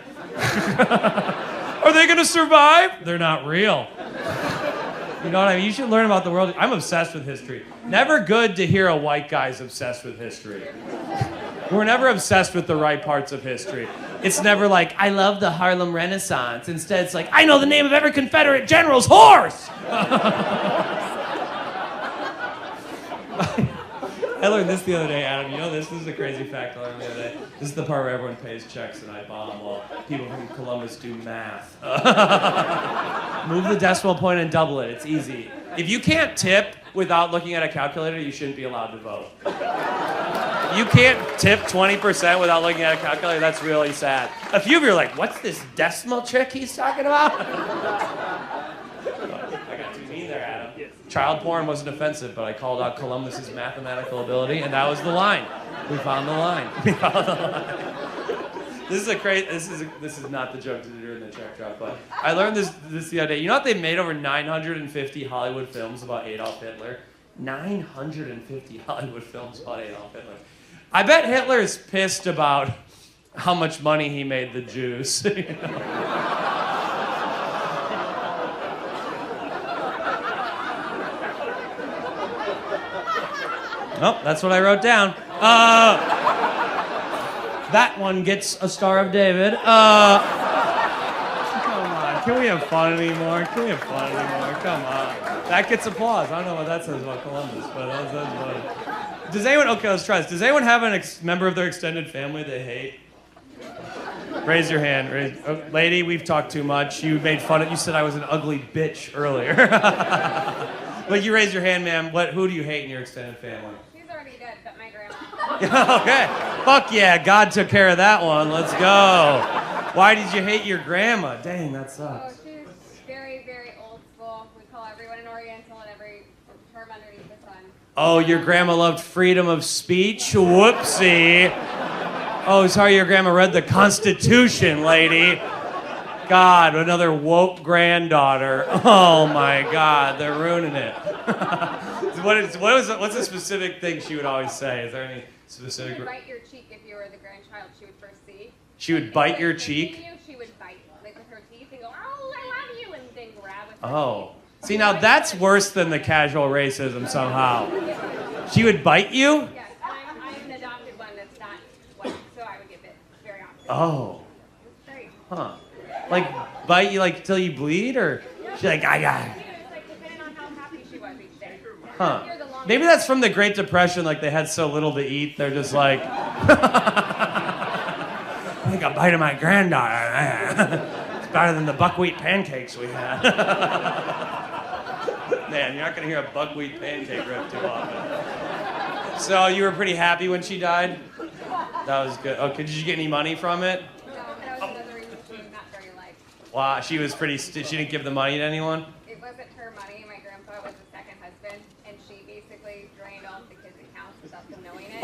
Are they gonna survive? They're not real. You know what I mean? You should learn about the world. I'm obsessed with history. Never good to hear a white guy's obsessed with history. We're never obsessed with the right parts of history. It's never like, I love the Harlem Renaissance. Instead, it's like, I know the name of every Confederate general's horse! I learned this the other day, Adam. You know this? This is a crazy fact I learned the other day. This is the part where everyone pays checks and I bomb while people from Columbus do math. Move the decimal point and double it. It's easy. If you can't tip without looking at a calculator, you shouldn't be allowed to vote. You can't tip 20% without looking at a calculator. That's really sad. A few of you are like, what's this decimal trick he's talking about? I got too mean there, Adam. Child porn wasn't offensive, but I called out Columbus's mathematical ability, and that was the line. We found the line. We found the line. This is not the joke to do during the check drop, but I learned this the other day. You know what? They made over 950 Hollywood films about Adolf Hitler. 950 Hollywood films about Adolf Hitler. I bet Hitler's pissed about how much money he made the Jews. You know? Nope, that's what I wrote down. That one gets a Star of David. Come on, can we have fun anymore? Come on. That gets applause. I don't know what that says about Columbus, but that's funny. Does anyone, okay, let's try this. Does anyone have a member of their extended family they hate? Raise your hand. Lady, we've talked too much. You made fun of, you said I was an ugly bitch earlier. But you raised your hand, ma'am. Who do you hate in your extended family? She's already dead, but my grandma. Okay. Fuck yeah, God took care of that one. Let's go. Why did you hate your grandma? Dang, that sucks. Oh, she's very, very old school. We call everyone an Oriental and every term underneath the sun. Oh, your grandma loved freedom of speech? Whoopsie. Oh, sorry, your grandma read the Constitution, lady. God, another woke granddaughter. Oh my God, they're ruining it. What's a specific thing she would always say? Is there any specific? She would bite your cheek if you were the grandchild she would first see. She would bite your cheek? She would bite, like with her teeth, and go, oh, I love you, and then grab with her Oh. See, now that's worse than the casual racism somehow. She would bite you? Yes, I'm an adopted one that's not white, so I would get bit very often. Oh. It's great. Huh. Like, bite you like till you bleed, or she's like, I got it. It's like depending on how happy she was each day. Huh. Maybe that's from the Great Depression, like they had so little to eat, they're just like, I think a bite of my granddaughter. It's better than the buckwheat pancakes we had. Man, you're not gonna hear a buckwheat pancake rip too often. So you were pretty happy when she died? That was good. Okay, did you get any money from it? No, that was another reason she was not very liked. Wow, she was pretty, she didn't give the money to anyone? It wasn't her money. My grandpa was the second husband, and she basically drained all the kids' accounts without them knowing it.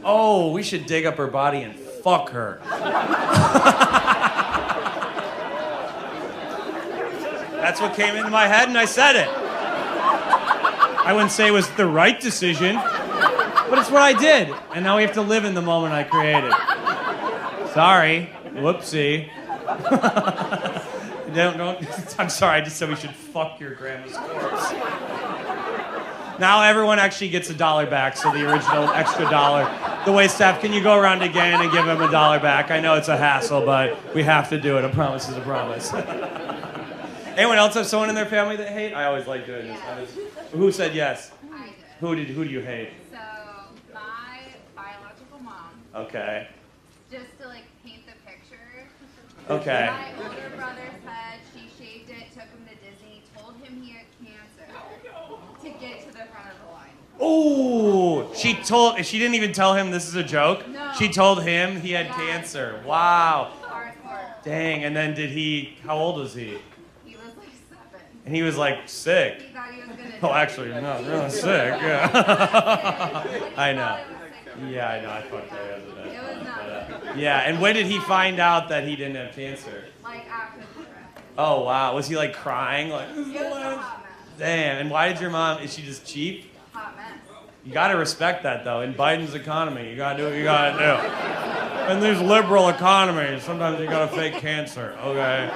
Oh, we should dig up her body and fuck her. That's what came into my head, and I said it. I wouldn't say it was the right decision, but it's what I did. And now we have to live in the moment I created. Sorry. Whoopsie. don't. I'm sorry, I just said we should fuck your grandma's corpse. Now everyone actually gets $1 back, so the original extra $1. The wait staff, can you go around again and give him $1 back? I know it's a hassle, but we have to do it. A promise is a promise. Anyone else have someone in their family that hate? I always like doing this. Who said yes? I did. Who do you hate? So, my biological mom, Okay. just to like paint the picture. Okay. My older brother said she shaved it, took him to Disney, told him he had cancer to get to the front of the line. Oh, she didn't even tell him this is a joke? No. She told him he had cancer. Wow. Hardcore. Dang, and then how old was he? He was like 7. And he was like sick. He thought he was gonna Oh, die. actually, no, really sick, yeah. I know. Yeah, I know, I fucked that It was not good. Yeah, and when did he find out that he didn't have cancer? Like after the trip. Oh, wow. Was he like crying? Like, this is It the was a last? hot mess. Damn, and why did your mom, is she just cheap? Hot mess. You gotta respect that though. In Biden's economy, you gotta do what you gotta do. In these liberal economies, sometimes you gotta fake cancer, okay?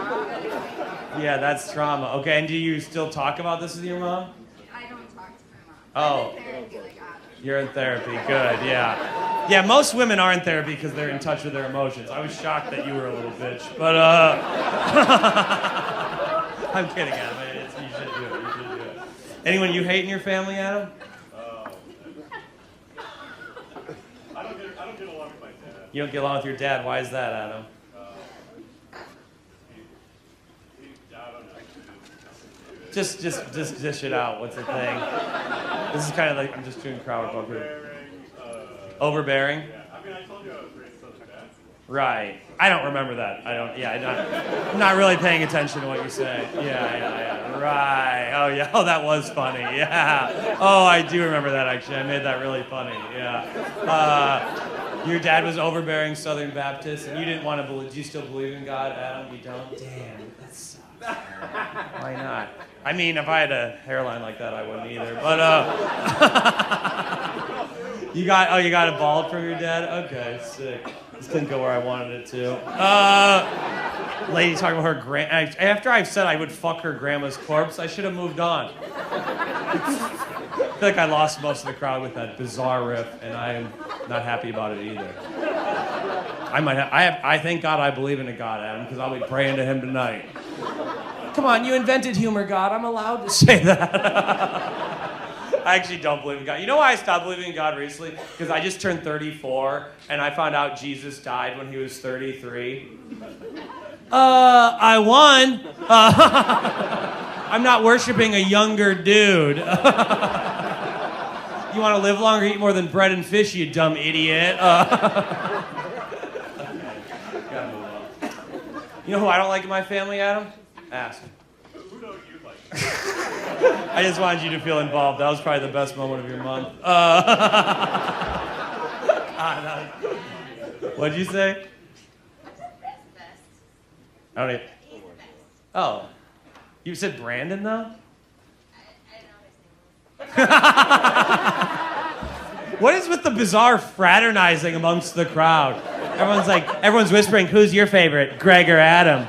Yeah, that's trauma. Okay, and do you still talk about this with your mom? I don't talk to my mom. Oh. I'm in therapy like Adam. You're in therapy, good, yeah. Yeah, most women are in therapy because they're in touch with their emotions. I was shocked that you were a little bitch, but I'm kidding, Adam. You should do it, you should do it. Anyone you hate in your family, Adam? I don't get along with my dad. You don't get along with your dad. Why is that, Adam? I don't know. Just dish it out. What's the thing? This is kind of like I'm just doing crowd work. Overbearing. Yeah, I mean, I told you I was raised Southern Baptist. Right. I don't remember that. I don't. Yeah, I'm not really paying attention to what you say. Yeah. Right. Oh yeah. Oh, that was funny. Yeah. Oh, I do remember that actually. I made that really funny. Yeah. Your dad was overbearing Southern Baptist, and you didn't want to believe. Do you still believe in God, Adam? You don't. Damn. That sucks. Why not? I mean, if I had a hairline like that, I wouldn't either. But you got a bald from your dad? Okay, sick. This didn't go where I wanted it to. Lady talking about her after I said I would fuck her grandma's corpse, I should have moved on. I feel like I lost most of the crowd with that bizarre riff, and I am not happy about it either. I thank God I believe in a God, Adam, because I'll be praying to him tonight. Come on, you invented humor, God. I'm allowed to say that. I actually don't believe in God. You know why I stopped believing in God recently? Because I just turned 34, and I found out Jesus died when he was 33. I won. I'm not worshiping a younger dude. You want to live longer, eat more than bread and fish, you dumb idiot. You know who I don't like in my family, Adam? Ask. Who don't you like? I just wanted you to feel involved. That was probably the best moment of your month. What'd you say? I don't even... Oh. You said Brandon, though? What is with the bizarre fraternizing amongst the crowd? Everyone's whispering, who's your favorite, Greg or Adam?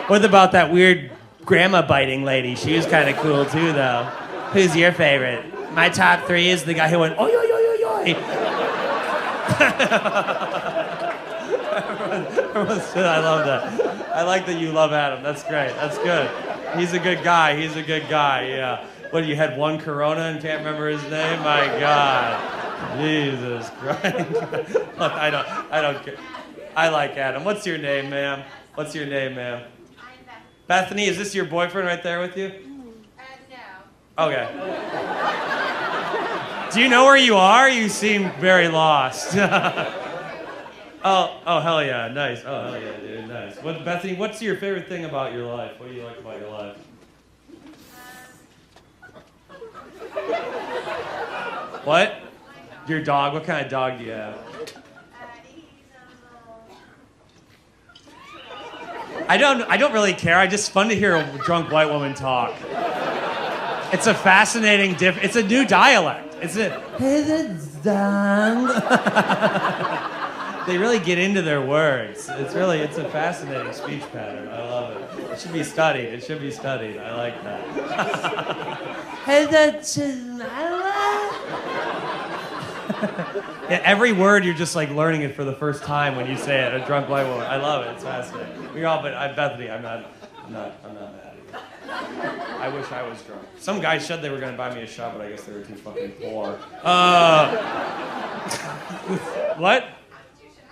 What about that weird grandma biting lady? She was kind of cool too, though. Who's your favorite? My top 3 is the guy who went, oi, oi, oi, oi, oi. I love that. I like that you love Adam. That's great. That's good. He's a good guy. Yeah. What, you had one Corona and can't remember his name? My God. Jesus Christ. Look, I don't care. I like Adam. What's your name, ma'am? I'm Beth. Bethany, is this your boyfriend right there with you? No. Okay. Do you know where you are? You seem very lost. Oh, hell yeah, nice. Oh, hell yeah, dude, nice. Bethany, what's your favorite thing about your life? What do you like about your life? What? Your dog? What kind of dog do you have? I don't really care. It's just fun to hear a drunk white woman talk. It's a fascinating it's a new dialect. It's a They really get into their words. It's a fascinating speech pattern. I love it. It should be studied. I like that. Yeah, every word you're just like learning it for the first time when you say it. A drunk white woman. I love it. It's fascinating. Bethany, I'm not mad at you. I wish I was drunk. Some guys said they were gonna buy me a shot, but I guess they were too fucking poor. What?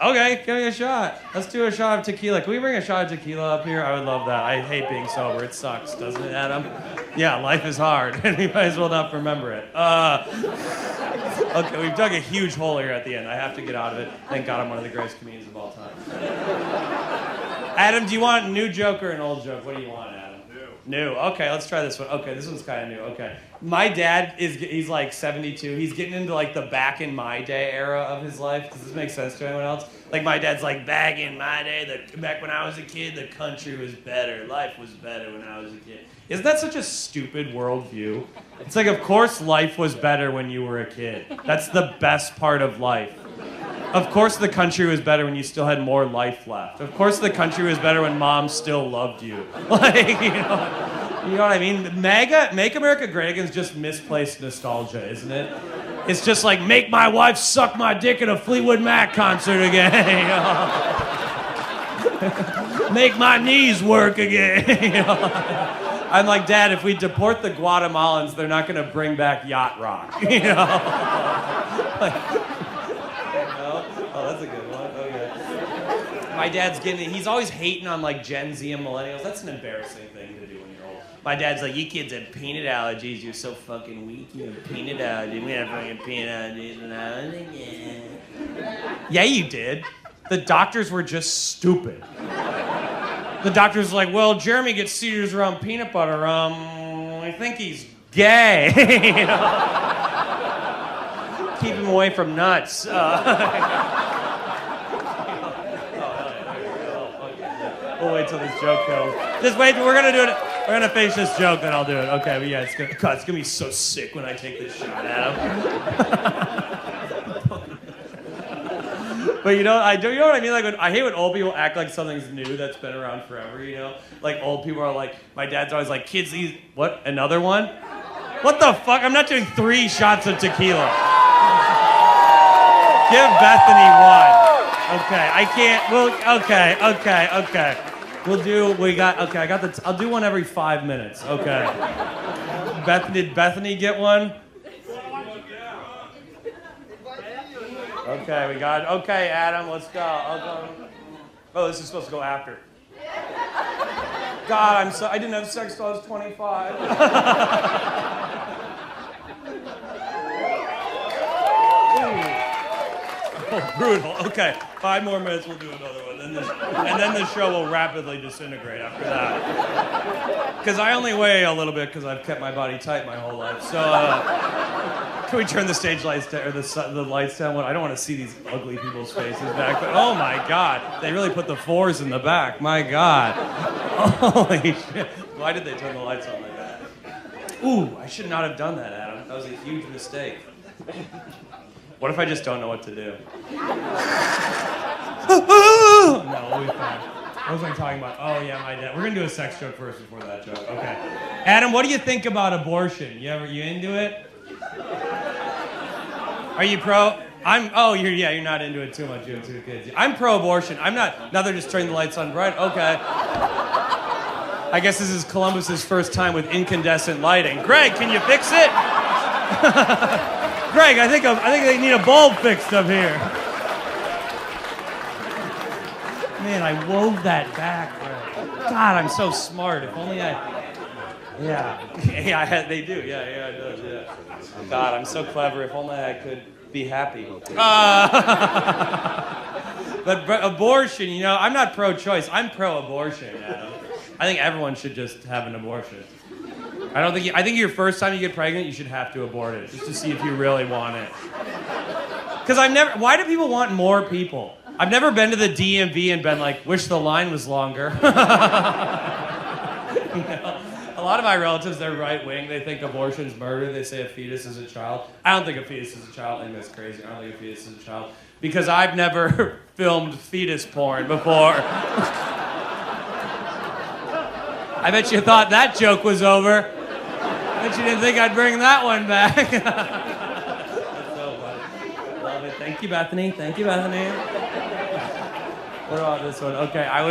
Okay, give me a shot. Let's do a shot of tequila. Can we bring a shot of tequila up here? I would love that. I hate being sober. It sucks, doesn't it, Adam? Yeah, life is hard, and we might as well not remember it. Okay, we've dug a huge hole here at the end. I have to get out of it. Thank God I'm one of the greatest comedians of all time. Adam, do you want a new joke or an old joke? What do you want, Adam? New. Okay, let's try this one. Okay, this one's kind of new. Okay. My dad he's like 72. He's getting into like the back in my day era of his life. Does this make sense to anyone else? Like my dad's like, back in my day, back when I was a kid, the country was better. Life was better when I was a kid. Isn't that such a stupid worldview? It's like, of course life was better when you were a kid. That's the best part of life. Of course the country was better when you still had more life left. Of course the country was better when mom still loved you. Like, you know what I mean? Make America Great Again is just misplaced nostalgia, isn't it? It's just like, make my wife suck my dick at a Fleetwood Mac concert again. You know? Make my knees work again. You know? I'm like, Dad, if we deport the Guatemalans, they're not going to bring back yacht rock. You know? Oh, that's a good one. Okay. My dad's he's always hating on like Gen Z and millennials. That's an embarrassing thing to do when you're old. My dad's like, you kids have peanut allergies. You're so fucking weak. You have peanut allergies. We have fucking peanut allergies. And I was like, yeah. Yeah, you did. The doctors were just stupid. The doctor's like, well, Jeremy gets seizures around peanut butter. I think he's gay. You know? Keep him away from nuts. We'll wait till this joke goes. Just wait, we're gonna do it. We're gonna finish this joke, then I'll do it. Okay, but yeah, it's gonna be so sick when I take this shot at him. But you know what I mean? Like, I hate when old people act like something's new that's been around forever, you know? Like, old people are like, my dad's always like, kids, what, another one? What the fuck? I'm not doing 3 shots of tequila. Give Bethany one. Okay, I can't, okay. I'll do one every 5 minutes, okay. Did Bethany get one? Okay, we got it. Okay, Adam, let's go. I'll go. Oh, this is supposed to go after. God, I didn't have sex till I was 25. Oh, brutal. Okay, 5 more minutes, we'll do another one. And then the show will rapidly disintegrate after that. Because I only weigh a little bit because I've kept my body tight my whole life. So, can we turn the stage lights down, or the lights down? I don't want to see these ugly people's faces back. But oh my God, they really put the 4s in the back. My God. Holy shit. Why did they turn the lights on like that? Ooh, I should not have done that, Adam. That was a huge mistake. What if I just don't know what to do? No, we'll be fine. What was I talking about? Oh yeah, my dad. We're gonna do a sex joke first before that joke. Okay. Adam, what do you think about abortion? You into it? Are you pro? You're not into it too much. You have 2 kids. I'm pro-abortion. I'm not. Now they're just turning the lights on bright. Okay. I guess this is Columbus's first time with incandescent lighting. Greg, can you fix it? Greg, I think they need a bulb fixed up here. Man, I wove that back. God, I'm so smart. If only I... Yeah, they do. Yeah, it does, yeah. God, I'm so clever. If only I could be happy. But abortion, you know, I'm not pro-choice. I'm pro-abortion, Adam. I think everyone should just have an abortion. I think your first time you get pregnant, you should have to abort it, just to see if you really want it. Because why do people want more people? I've never been to the DMV and been like, wish the line was longer. A lot of my relatives, they're right wing. They think abortion's murder. They say a fetus is a child. I don't think a fetus is a child. I think that's crazy. I don't think a fetus is a child because I've never filmed fetus porn before. I bet you thought that joke was over. I bet you didn't think I'd bring that one back. That's so funny. Love it. Thank you, Bethany. Thank you, Bethany. What about this one? Okay, I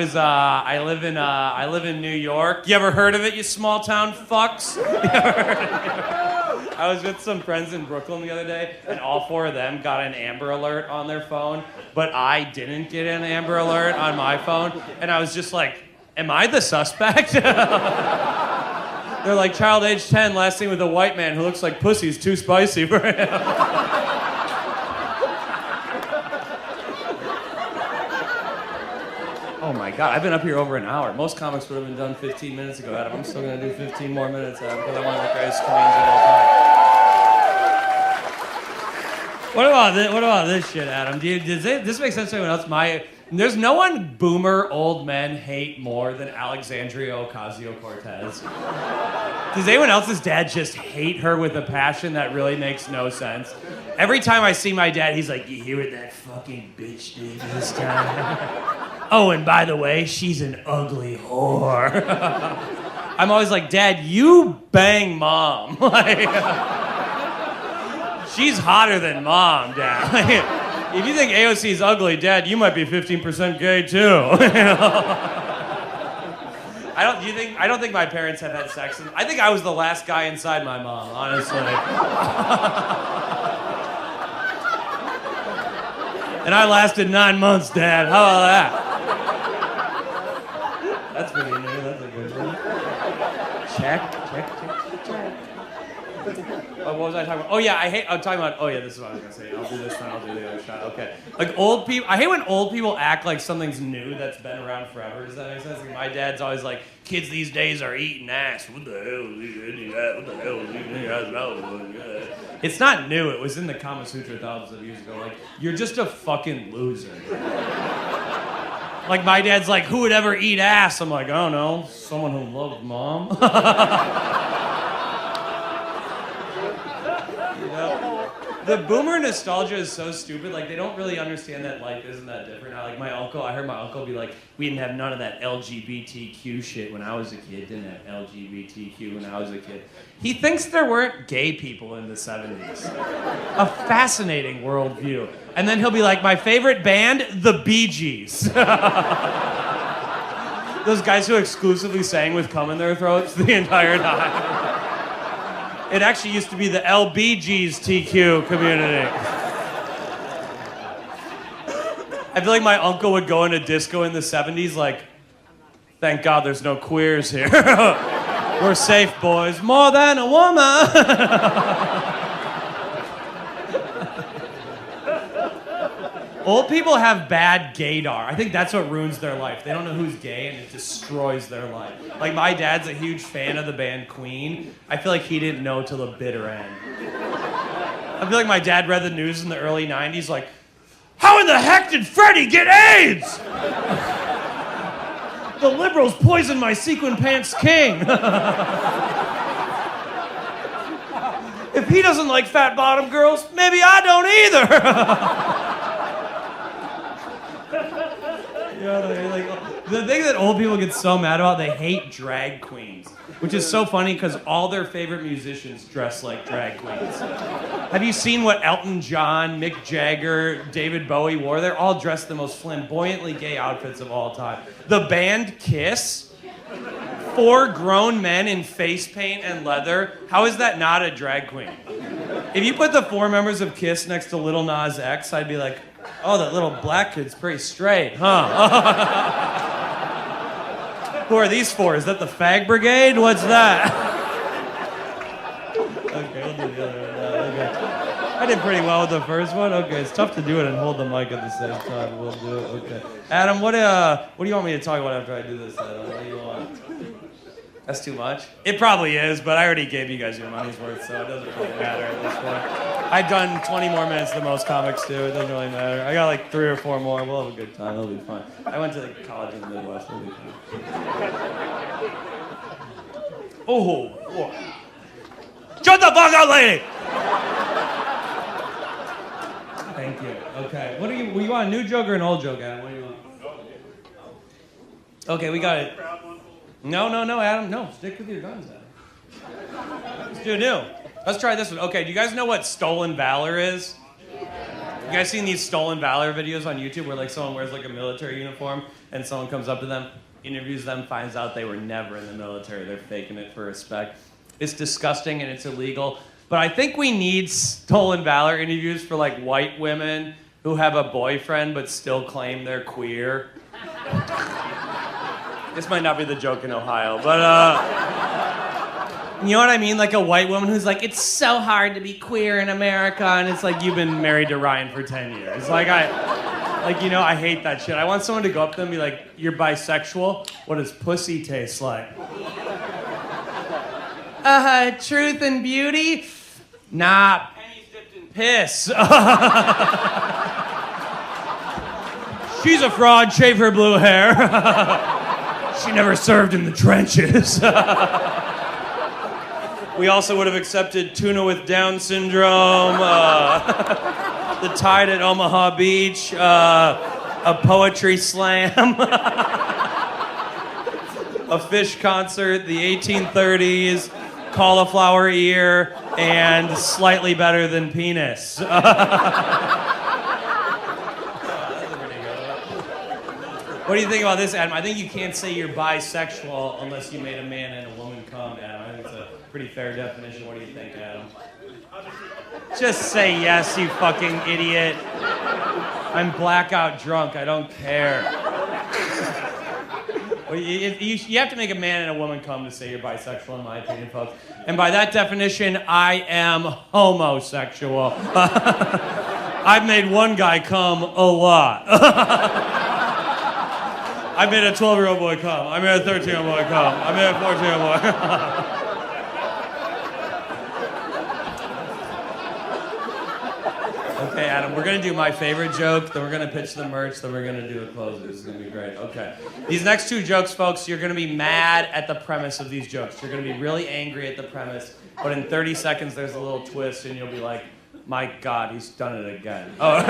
live in New York. You ever heard of it, you small town fucks? You ever heard of it? I was with some friends in Brooklyn the other day, and all four of them got an Amber Alert on their phone, but I didn't get an Amber Alert on my phone, and I was just like, am I the suspect? They're like, child age 10, last seen with a white man who looks like pussy's too spicy for him. Oh my God, I've been up here over an hour. Most comics would have been done 15 minutes ago, Adam. I'm still gonna do 15 more minutes, Adam, because I'm one of the greatest comedians of all time. What about this shit, Adam? Does this make sense to anyone else? There's no one boomer old men hate more than Alexandria Ocasio-Cortez. Does anyone else's dad just hate her with a passion that really makes no sense? Every time I see my dad, he's like, you hear what that fucking bitch did this time? Oh, and by the way, she's an ugly whore. I'm always like, Dad, you bang Mom. Like, she's hotter than Mom, Dad. Like, if you think AOC is ugly, Dad, you might be 15% gay too. I don't think my parents have had sex. I think I was the last guy inside my mom, honestly. And I lasted 9 months, Dad. How about that? That's pretty new. That's a good one. Check. Oh, what was I talking about? Oh, yeah, I'm talking about, this is what I was going to say. I'll do this one, I'll do the other shot. Okay. Like, old people, I hate when old people act like something's new that's been around forever. Does that make sense? Like, my dad's always like, kids these days are eating ass. What the hell is eating ass? What the hell is eating ass? It's not new. It was in the Kama Sutra thousands of years ago. Like, you're just a fucking loser. Like, my dad's like, who would ever eat ass? I'm like, I don't know. Someone who loved Mom. The boomer nostalgia is so stupid. Like, they don't really understand that life isn't that different. Like, I heard my uncle be like, we didn't have none of that LGBTQ shit when I was a kid. Didn't have LGBTQ when I was a kid. He thinks there weren't gay people in the 70s. A fascinating worldview. And then he'll be like, my favorite band, the Bee Gees. Those guys who exclusively sang with cum in their throats the entire time. It actually used to be the LBGTQ community. I feel like my uncle would go into disco in the 70s like, thank God there's no queers here. We're safe, boys. More than a woman. Old people have bad gaydar. I think that's what ruins their life. They don't know who's gay, and it destroys their life. Like, my dad's a huge fan of the band Queen. I feel like he didn't know till the bitter end. I feel like my dad read the news in the early 90s like, how in the heck did Freddie get AIDS? The liberals poisoned my sequin pants king. If he doesn't like fat bottom girls, maybe I don't either. The thing that old people get so mad about, they hate drag queens, which is so funny because all their favorite musicians dress like drag queens. Have you seen what Elton John, Mick Jagger, David Bowie wore? They're all dressed the most flamboyantly gay outfits of all time. The band Kiss, 4 grown men in face paint and leather. How is that not a drag queen? If you put the 4 members of Kiss next to Lil Nas X, I'd be like, oh, that little black kid's pretty straight, huh? Who are these 4? Is that the Fag Brigade? What's that? Okay, we'll do the other one now. Okay. I did pretty well with the first one. Okay, it's tough to do it and hold the mic at the same time. We'll do it. Okay. Adam, what do you want me to talk about after I do this? Adam? What do you want? That's too much? It probably is, but I already gave you guys your money's worth, so it doesn't really matter at this point. I've done 20 more minutes than most comics do. It doesn't really matter. I got like 3 or 4 more. We'll have a good time. It'll be fun. I went to college in the Midwest. It'll be fun. Oh. Whoa. Shut the fuck up, lady! Thank you. Okay. What do you want, a new joke or an old joke, Adam? What do you want? Okay, we got it. No, Adam. No, stick with your guns, Adam. Let's do new. Let's try this one. Okay, do you guys know what stolen valor is? You guys seen these stolen valor videos on YouTube where like someone wears like a military uniform and someone comes up to them, interviews them, finds out they were never in the military. They're faking it for respect. It's disgusting and it's illegal. But I think we need stolen valor interviews for like white women who have a boyfriend but still claim they're queer. This might not be the joke in Ohio, but you know what I mean? Like a white woman who's like, it's so hard to be queer in America, and it's like, you've been married to Ryan for 10 years. I hate that shit. I want someone to go up to them and be like, you're bisexual? What does pussy taste like? Truth and beauty? Nah, pennies dipped in piss. She's a fraud, shave her blue hair. She never served in the trenches. We also would have accepted tuna with Down syndrome, the tide at Omaha Beach, a poetry slam, a fish concert, the 1830s, cauliflower ear, and slightly better than penis. What do you think about this, Adam? I think you can't say you're bisexual unless you made a man and a woman come, Adam. I think it's a pretty fair definition. What do you think, Adam? Just say yes, you fucking idiot. I'm blackout drunk. I don't care. Well, you have to make a man and a woman come to say you're bisexual, in my opinion, folks. And by that definition, I am homosexual. I've made one guy come a lot. I made a 12-year-old boy come. I made a 13-year-old boy come. I made a 14-year-old boy come. Okay, Adam, we're going to do my favorite joke, then we're going to pitch the merch, then we're going to do a closer. This is going to be great. Okay. These next two jokes, folks, you're going to be mad at the premise of these jokes. You're going to be really angry at the premise, but in 30 seconds there's a little twist and you'll be like, my God, he's done it again. Oh.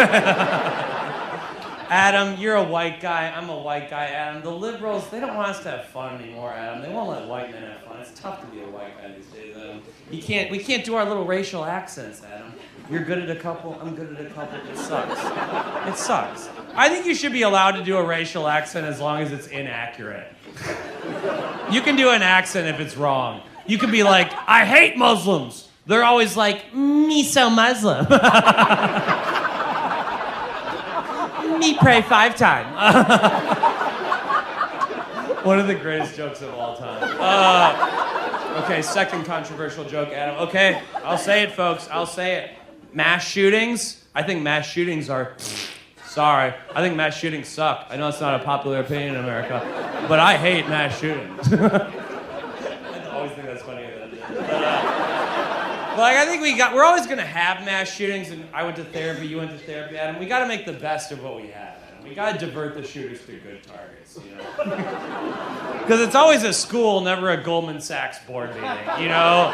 Adam, you're a white guy. I'm a white guy, Adam. The liberals, they don't want us to have fun anymore, Adam. They won't let white men have fun. It's tough to be a white guy these days, Adam. We can't do our little racial accents, Adam. You're good at a couple, I'm good at a couple. It sucks. It sucks. I think you should be allowed to do a racial accent as long as it's inaccurate. You can do an accent if it's wrong. You can be like, I hate Muslims. They're always like, me so Muslim. Me pray 5 times. One of the greatest jokes of all time. Okay, second controversial joke, Adam. Okay, I'll say it, folks. I'll say it. Mass shootings. I think mass shootings are... Sorry. I think mass shootings suck. I know it's not a popular opinion in America, but I hate mass shootings. I always think that's funny. But I think we're always going to have mass shootings, and I went to therapy, you went to therapy, Adam. We got to make the best of what we have, Adam. We got to divert the shooters to good targets, you know? Because it's always a school, never a Goldman Sachs board meeting, you know?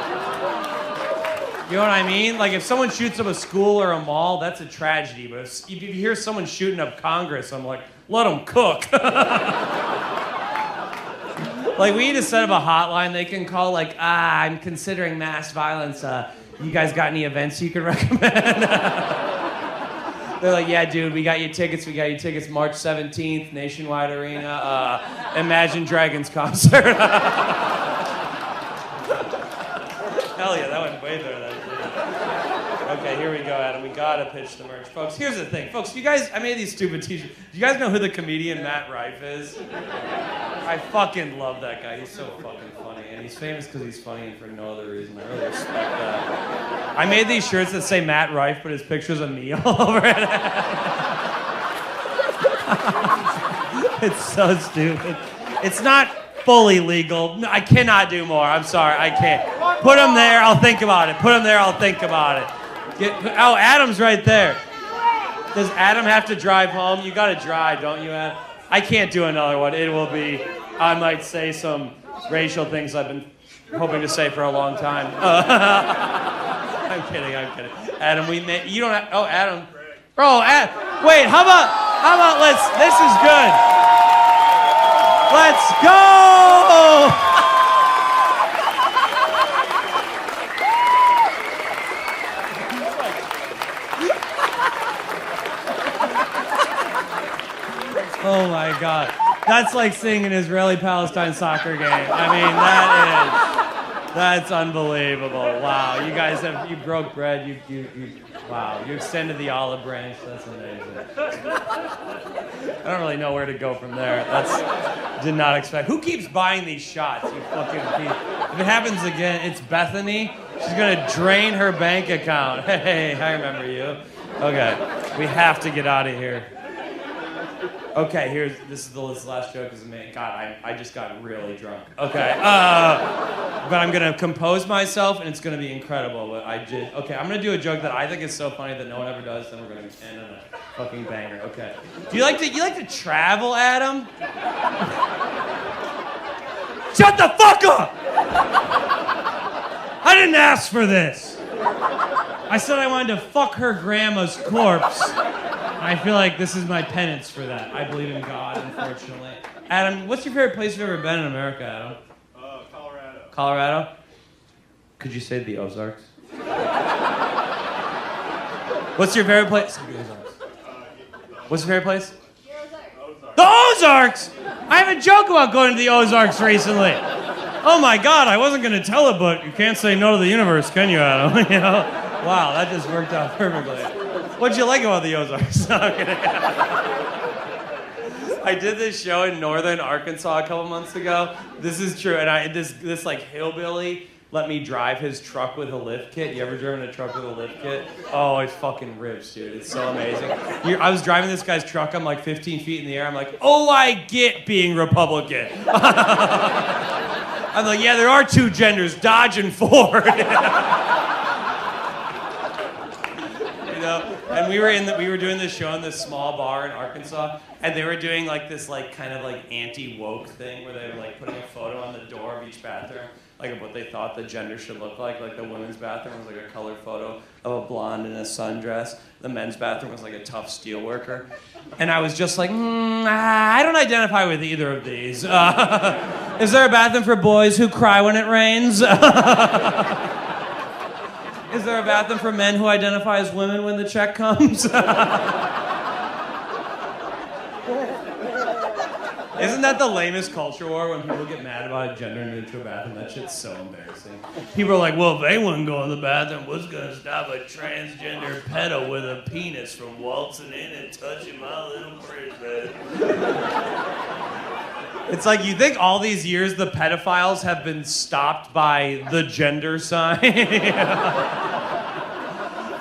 You know what I mean? Like, if someone shoots up a school or a mall, that's a tragedy. But if you hear someone shooting up Congress, I'm like, let them cook. Like, we need to set up a hotline they can call, like, I'm considering mass violence. You guys got any events you could recommend? They're like, yeah, dude, we got you tickets. We got you tickets March 17th, Nationwide Arena, Imagine Dragons concert. Hell yeah, that went way better than that. Okay, here we go, Adam. We gotta pitch the merch. Folks, here's the thing. Folks, I made these stupid t-shirts. Do you guys know who the comedian Matt Rife is? I fucking love that guy. He's so fucking funny. And he's famous because he's funny and for no other reason. I really respect that. I made these shirts that say Matt Rife, but his picture's a me all over it. It's so stupid. It's not fully legal. No, I cannot do more. I'm sorry. I can't. Put him there. I'll think about it. Put him there. I'll think about it. Oh, Adam's right there. Does Adam have to drive home? You gotta drive, don't you, Adam? I can't do another one. It will be, I might say some racial things I've been hoping to say for a long time. I'm kidding. Adam, we met. You don't have. Oh, Adam. Bro, wait. How about? This is good. Let's go. Oh my God. That's like seeing an Israeli-Palestine soccer game. I mean, that's unbelievable. Wow, you guys you broke bread. Wow, you extended the olive branch. That's amazing. I don't really know where to go from there. Did not expect. Who keeps buying these shots? You fucking piece. If it happens again, it's Bethany. She's gonna drain her bank account. Hey, I remember you. Okay, we have to get out of here. Okay, this last joke is amazing. God, I just got really drunk. Okay, but I'm gonna compose myself and it's gonna be incredible. But okay, I'm gonna do a joke that I think is so funny that no one ever does. Then we're gonna end on a fucking banger. Okay. Do you like to travel, Adam? Shut the fuck up! I didn't ask for this. I said I wanted to fuck her grandma's corpse. I feel like this is my penance for that. I believe in God, unfortunately. Adam, what's your favorite place you've ever been in America, Adam? Colorado. Colorado? Could you say the Ozarks? What's your favorite place? What's your favorite place? The Ozarks! I have a joke about going to the Ozarks recently. Oh my God, I wasn't going to tell it, but you can't say no to the universe, can you, Adam? You know? Wow, that just worked out perfectly. What'd you like about the Ozarks? No, I'm kidding. I did this show in northern Arkansas a couple months ago. This is true, and this like hillbilly let me drive his truck with a lift kit. You ever driven a truck with a lift kit? Oh, it's fucking rips, dude. It's so amazing. I was driving this guy's truck. I'm like 15 feet in the air. I'm like, oh, I get being Republican. I'm like, yeah, there are two genders, Dodge and Ford. And we were doing this show in this small bar in Arkansas, and they were doing like this kind of anti-woke thing where they were like putting a photo on the door of each bathroom, like of what they thought the gender should look like. Like the women's bathroom was like a colored photo of a blonde in a sundress. The men's bathroom was like a tough steel worker. And I was just like, I don't identify with either of these. Is there a bathroom for boys who cry when it rains? Is there a bathroom for men who identify as women when the check comes? Isn't that the lamest culture war when people get mad about a gender-neutral bathroom? That shit's so embarrassing. People are like, well, if they wouldn't go in the bathroom, what's gonna stop a transgender pedo with a penis from waltzing in and touching my little prison? It's like you think all these years the pedophiles have been stopped by the gender sign.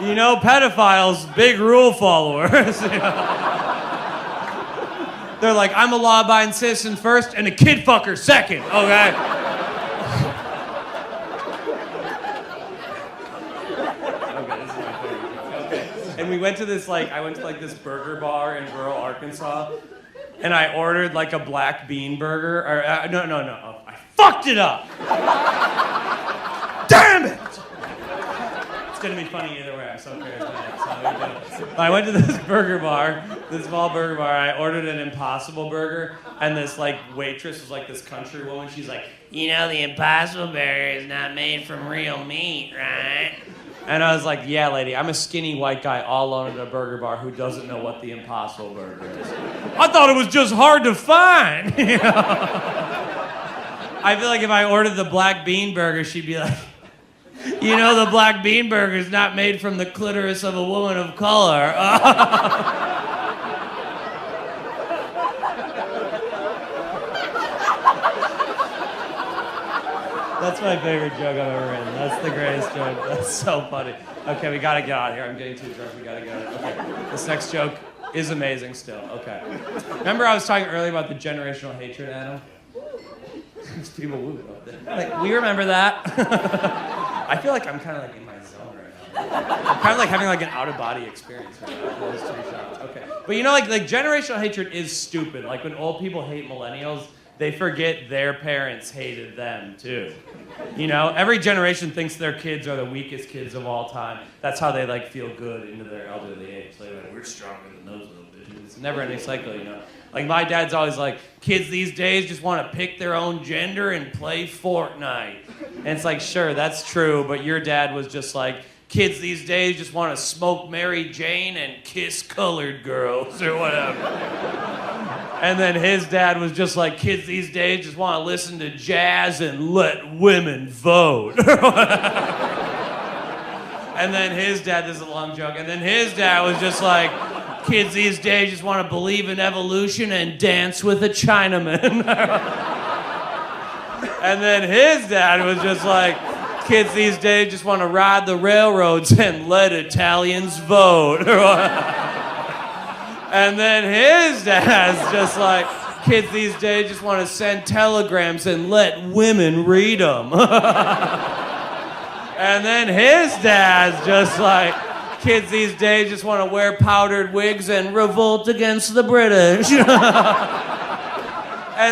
You know, pedophiles, big rule followers. They're like, I'm a law-abiding citizen first and a kid fucker second, okay? Okay, this is my favorite. Okay. And we went to this, I went to this burger bar in rural Arkansas, and I ordered a black bean burger, or, no, I fucked it up! Damn it! It's gonna be funny either way, I'm so curious. I went to this burger bar, this small burger bar. I ordered an Impossible Burger, and this waitress was this country woman. She's like, you know, the Impossible Burger is not made from real meat, right? And I was like, yeah, lady, I'm a skinny white guy all alone at a burger bar who doesn't know what the Impossible Burger is. I thought it was just hard to find. You know? I feel like if I ordered the black bean burger, she'd be like, you know, the black bean burger is not made from the clitoris of a woman of color. That's my favorite joke I've ever written. That's the greatest joke. That's so funny. Okay, we gotta get out of here. I'm getting too drunk. We gotta get out of here. Okay, this next joke is amazing still. Okay. Remember I was talking earlier about the generational hatred, Adam? There's people moving up there. We remember that. I feel like I'm kind of in my zone right now. I'm kind of having an out-of-body experience right now. Those two shots. Okay. But you know, like generational hatred is stupid. Like when old people hate millennials, they forget their parents hated them too. You know, every generation thinks their kids are the weakest kids of all time. That's how they like feel good into their elderly age. So they're like, we're stronger than those little bitches. It's a never-ending cycle, you know. Like my dad's always like, kids these days just want to pick their own gender and play Fortnite. And it's like, sure, that's true, but your dad was just like, kids these days just want to smoke Mary Jane and kiss colored girls or whatever. And then his dad was just like, kids these days just want to listen to jazz and let women vote. And then his dad, this is a long joke, and then his dad was just like, kids these days just want to believe in evolution and dance with a Chinaman. And then his dad was just like, kids these days just want to ride the railroads and let Italians vote. And then his dad's just like, kids these days just want to send telegrams and let women read them. And then his dad's just like, kids these days just want to wear powdered wigs and revolt against the British. And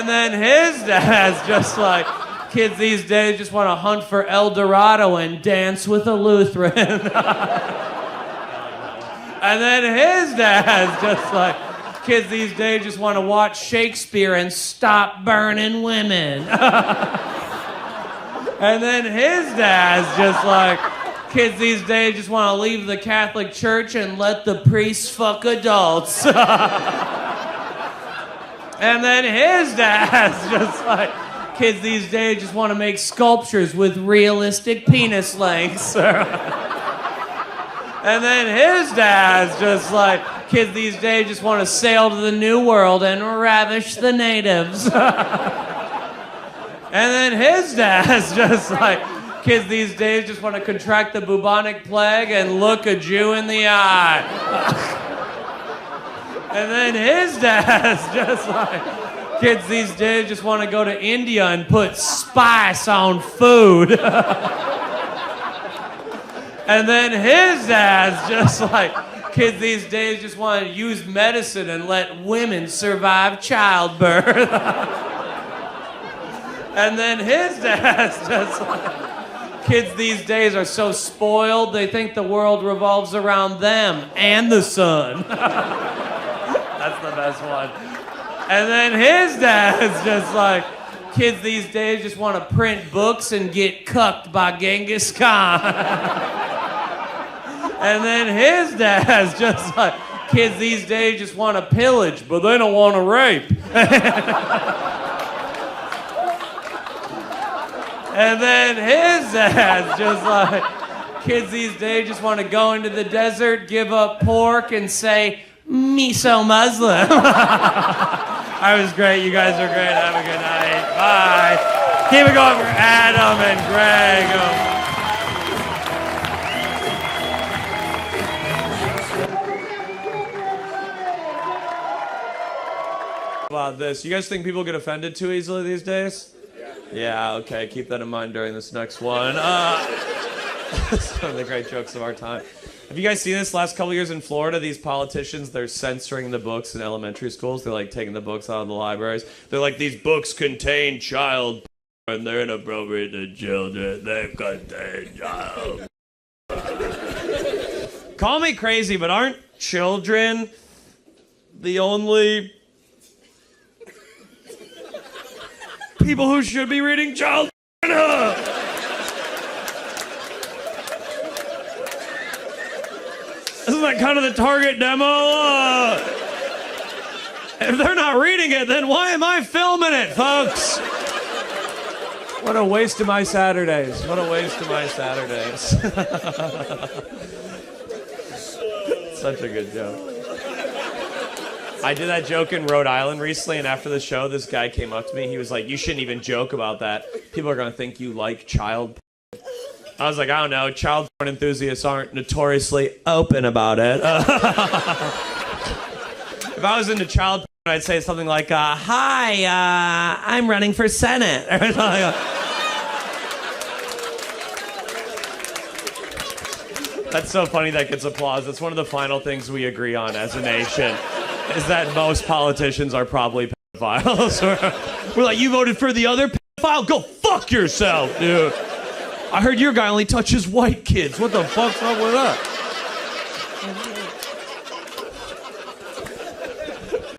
then his dad's just like, kids these days just want to hunt for El Dorado and dance with a Lutheran. And then his dad's just like, kids these days just want to watch Shakespeare and stop burning women. And then his dad's just like, kids these days just want to leave the Catholic Church and let the priests fuck adults. And then his dad's just like, kids these days just want to make sculptures with realistic penis lengths. And then his dad's just like, kids these days just want to sail to the New World and ravish the natives. And then his dad's just like, kids these days just want to contract the bubonic plague and look a Jew in the eye. And then his dad's just like, kids these days just want to go to India and put spice on food. And then his dad's just like, kids these days just want to use medicine and let women survive childbirth. And then his dad's just like, kids these days are so spoiled they think the world revolves around them and the sun. That's the best one. And then his dad's just like, kids these days just want to print books and get cucked by Genghis Khan. And then his dad's just like, kids these days just want to pillage, but they don't want to rape. And then his dad's just like, kids these days just want to go into the desert, give up pork, and say, me so Muslim. That was great. You guys are great. Have a good night. Bye. Keep it going for Adam and Greg. About this. You guys think people get offended too easily these days? Yeah, okay. Keep that in mind during this next one. It's one of the great jokes of our time. Have you guys seen this last couple years in Florida? These politicians, they're censoring the books in elementary schools. They're like taking the books out of the libraries. They're like, these books contain child and they're inappropriate to children. They contain child. Call me crazy, but aren't children the only people who should be reading child? Isn't that kind of the target demo? If they're not reading it, then why am I filming it, folks? What a waste of my Saturdays. What a waste of my Saturdays. Such a good joke. I did that joke in Rhode Island recently, and after the show, this guy came up to me. He was like, you shouldn't even joke about that. People are going to think you like child porn. I was like, I don't know. Child porn enthusiasts aren't notoriously open about it. If I was into child porn, I'd say something like, hi, I'm running for Senate. Or something like That's so funny that gets applause. That's one of the final things we agree on as a nation, is that most politicians are probably pedophiles. We're like, you voted for the other pedophile? Go fuck yourself, dude. I heard your guy only touches white kids. What the fuck's up with that?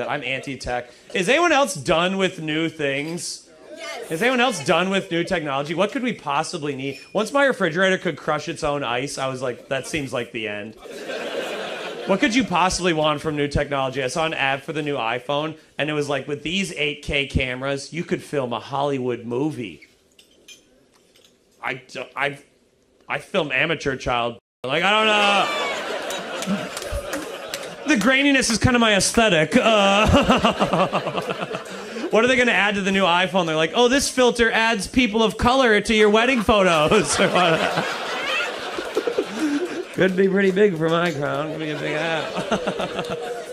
I'm anti-tech. Is anyone else done with new things? Yes. Is anyone else done with new technology? What could we possibly need? Once my refrigerator could crush its own ice, I was like, that seems like the end. What could you possibly want from new technology? I saw an ad for the new iPhone, and it was like, with these 8K cameras, you could film a Hollywood movie. I film amateur child. Like, I don't know. The graininess is kind of my aesthetic. What are they going to add to the new iPhone? They're like, oh, this filter adds people of color to your wedding photos. Could be pretty big for my crown. Could be a big app.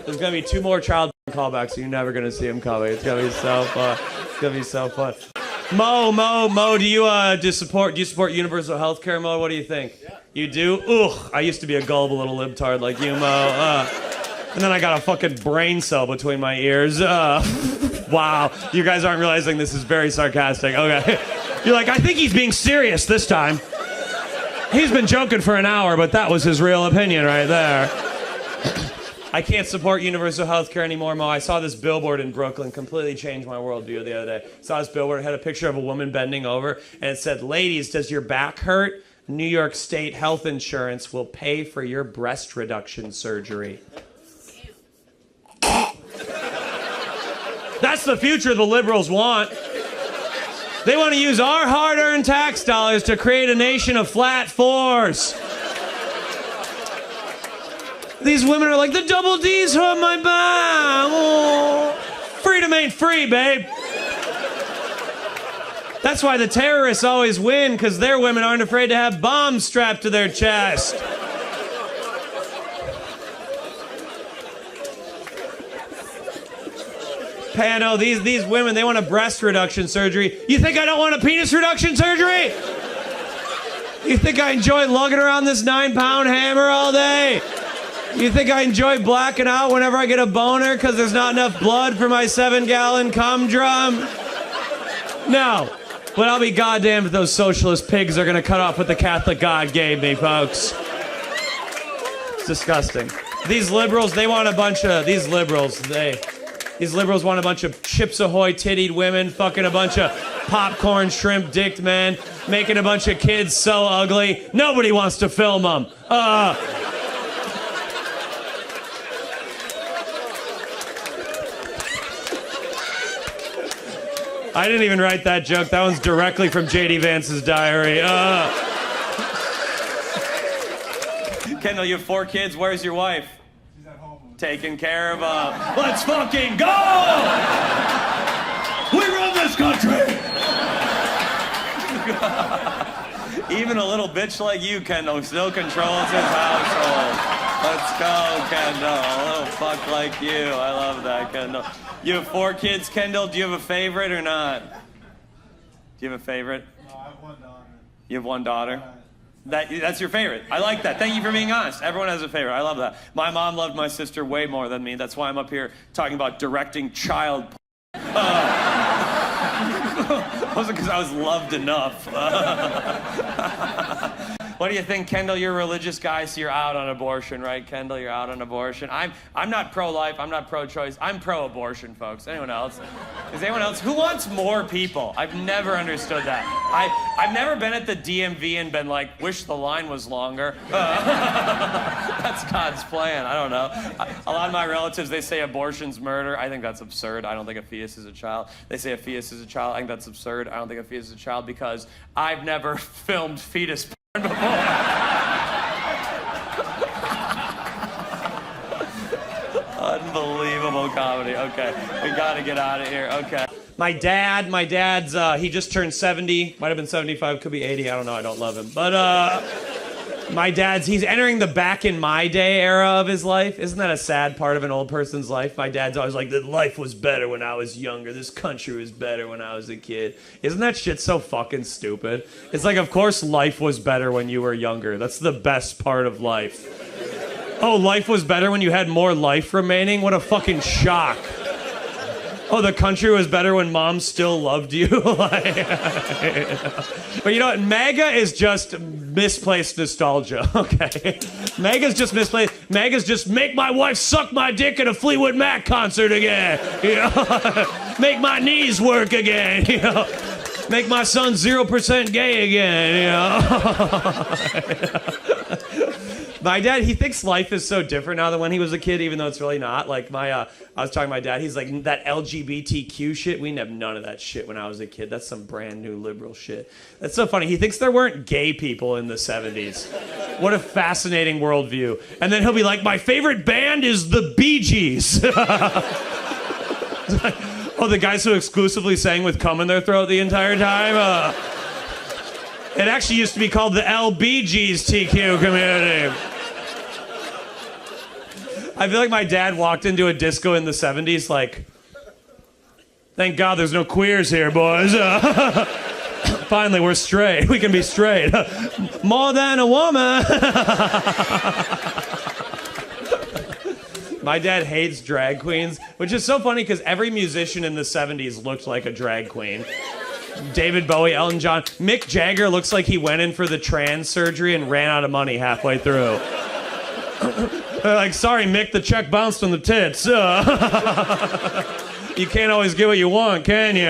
There's going to be 2 more child callbacks, so you're never going to see them coming. It's going to be so fun. It's going to be so fun. Mo, do you support universal health care, Mo? What do you think? Yeah. You do? Ugh, I used to be a gullible little libtard like you, Mo. And then I got a fucking brain cell between my ears. Wow, you guys aren't realizing this is very sarcastic. Okay. You're like, I think he's being serious this time. He's been joking for an hour, but that was his real opinion right there. I can't support universal health care anymore, Mo. I saw this billboard in Brooklyn, completely changed my worldview the other day. I saw this billboard, it had a picture of a woman bending over, and it said, ladies, does your back hurt? New York State health insurance will pay for your breast reduction surgery. That's the future the liberals want. They want to use our hard-earned tax dollars to create a nation of flat 4s. These women are like, the double D's hurt my back. Oh. Freedom ain't free, babe. That's why the terrorists always win, because their women aren't afraid to have bombs strapped to their chest. Pano, these women, they want a breast reduction surgery. You think I don't want a penis reduction surgery? You think I enjoy lugging around this 9-pound hammer all day? You think I enjoy blacking out whenever I get a boner because there's not enough blood for my 7-gallon cum drum? No. But I'll be goddamned if those socialist pigs are going to cut off what the Catholic God gave me, folks. It's disgusting. These liberals, they want a bunch of... These liberals want a bunch of Chips Ahoy tittied women, fucking a bunch of popcorn shrimp dicked men, making a bunch of kids so ugly, nobody wants to film them. I didn't even write that joke. That one's directly from J.D. Vance's diary. Kendall, you have 4 kids. Where's your wife? She's at home. Taking care of them. Let's fucking go! We run this country! Even a little bitch like you, Kendall, still controls his household. Let's go, Kendall. A little fuck like you. I love that, Kendall. You have 4 kids, Kendall. Do you have a favorite or not? Do you have a favorite? No, I have 1 daughter. You have 1 daughter? That's your favorite. I like that. Thank you for being honest. Everyone has a favorite. I love that. My mom loved my sister way more than me. That's why I'm up here talking about directing child wasn't because I was loved enough. What do you think, Kendall? You're a religious guy, so you're out on abortion, right, Kendall? You're out on abortion. I'm not pro-life. I'm not pro-choice. I'm pro-abortion, folks. Anyone else? Is anyone else? Who wants more people? I've never understood that. I've never been at the DMV and been like, wish the line was longer. That's God's plan. I don't know. A lot of my relatives, they say abortion's murder. I think that's absurd. I don't think a fetus is a child. They say a fetus is a child. I think that's absurd. I don't think a fetus is a child because I've never filmed fetus porn before. Unbelievable comedy. Okay, we gotta get out of here. Okay. My dad's, he just turned 70. Might have been 75, could be 80. I don't know. I don't love him. But my dad's, he's entering the back in my day era of his life. Isn't that a sad part of an old person's life? My dad's always like, that life was better when I was younger. This country was better when I was a kid. Isn't that shit so fucking stupid? It's like, of course life was better when you were younger. That's the best part of life. Oh, life was better when you had more life remaining? What a fucking shock. Oh, the country was better when mom still loved you. Like, but you know what? MAGA is just misplaced nostalgia. Okay, MAGA's just misplaced. MAGA's just make my wife suck my dick at a Fleetwood Mac concert again. You know, make my knees work again. You know, make my son 0% gay again. You know. My dad, he thinks life is so different now than when he was a kid, even though it's really not. Like I was talking to my dad, he's like, that LGBTQ shit, we didn't have none of that shit when I was a kid. That's some brand new liberal shit. That's so funny. He thinks there weren't gay people in the 70s. What a fascinating worldview. And then he'll be like, my favorite band is the Bee Gees. Oh, the guys who exclusively sang with cum in their throat the entire time? It actually used to be called the LBGTQ community. I feel like my dad walked into a disco in the 70s like, thank God there's no queers here, boys. Finally, we're straight. We can be straight. More than a woman. My dad hates drag queens, which is so funny because every musician in the 70s looked like a drag queen. David Bowie, Elton John. Mick Jagger looks like he went in for the trans surgery and ran out of money halfway through. They're like, sorry, Mick, the check bounced on the tits. You can't always get what you want, can you?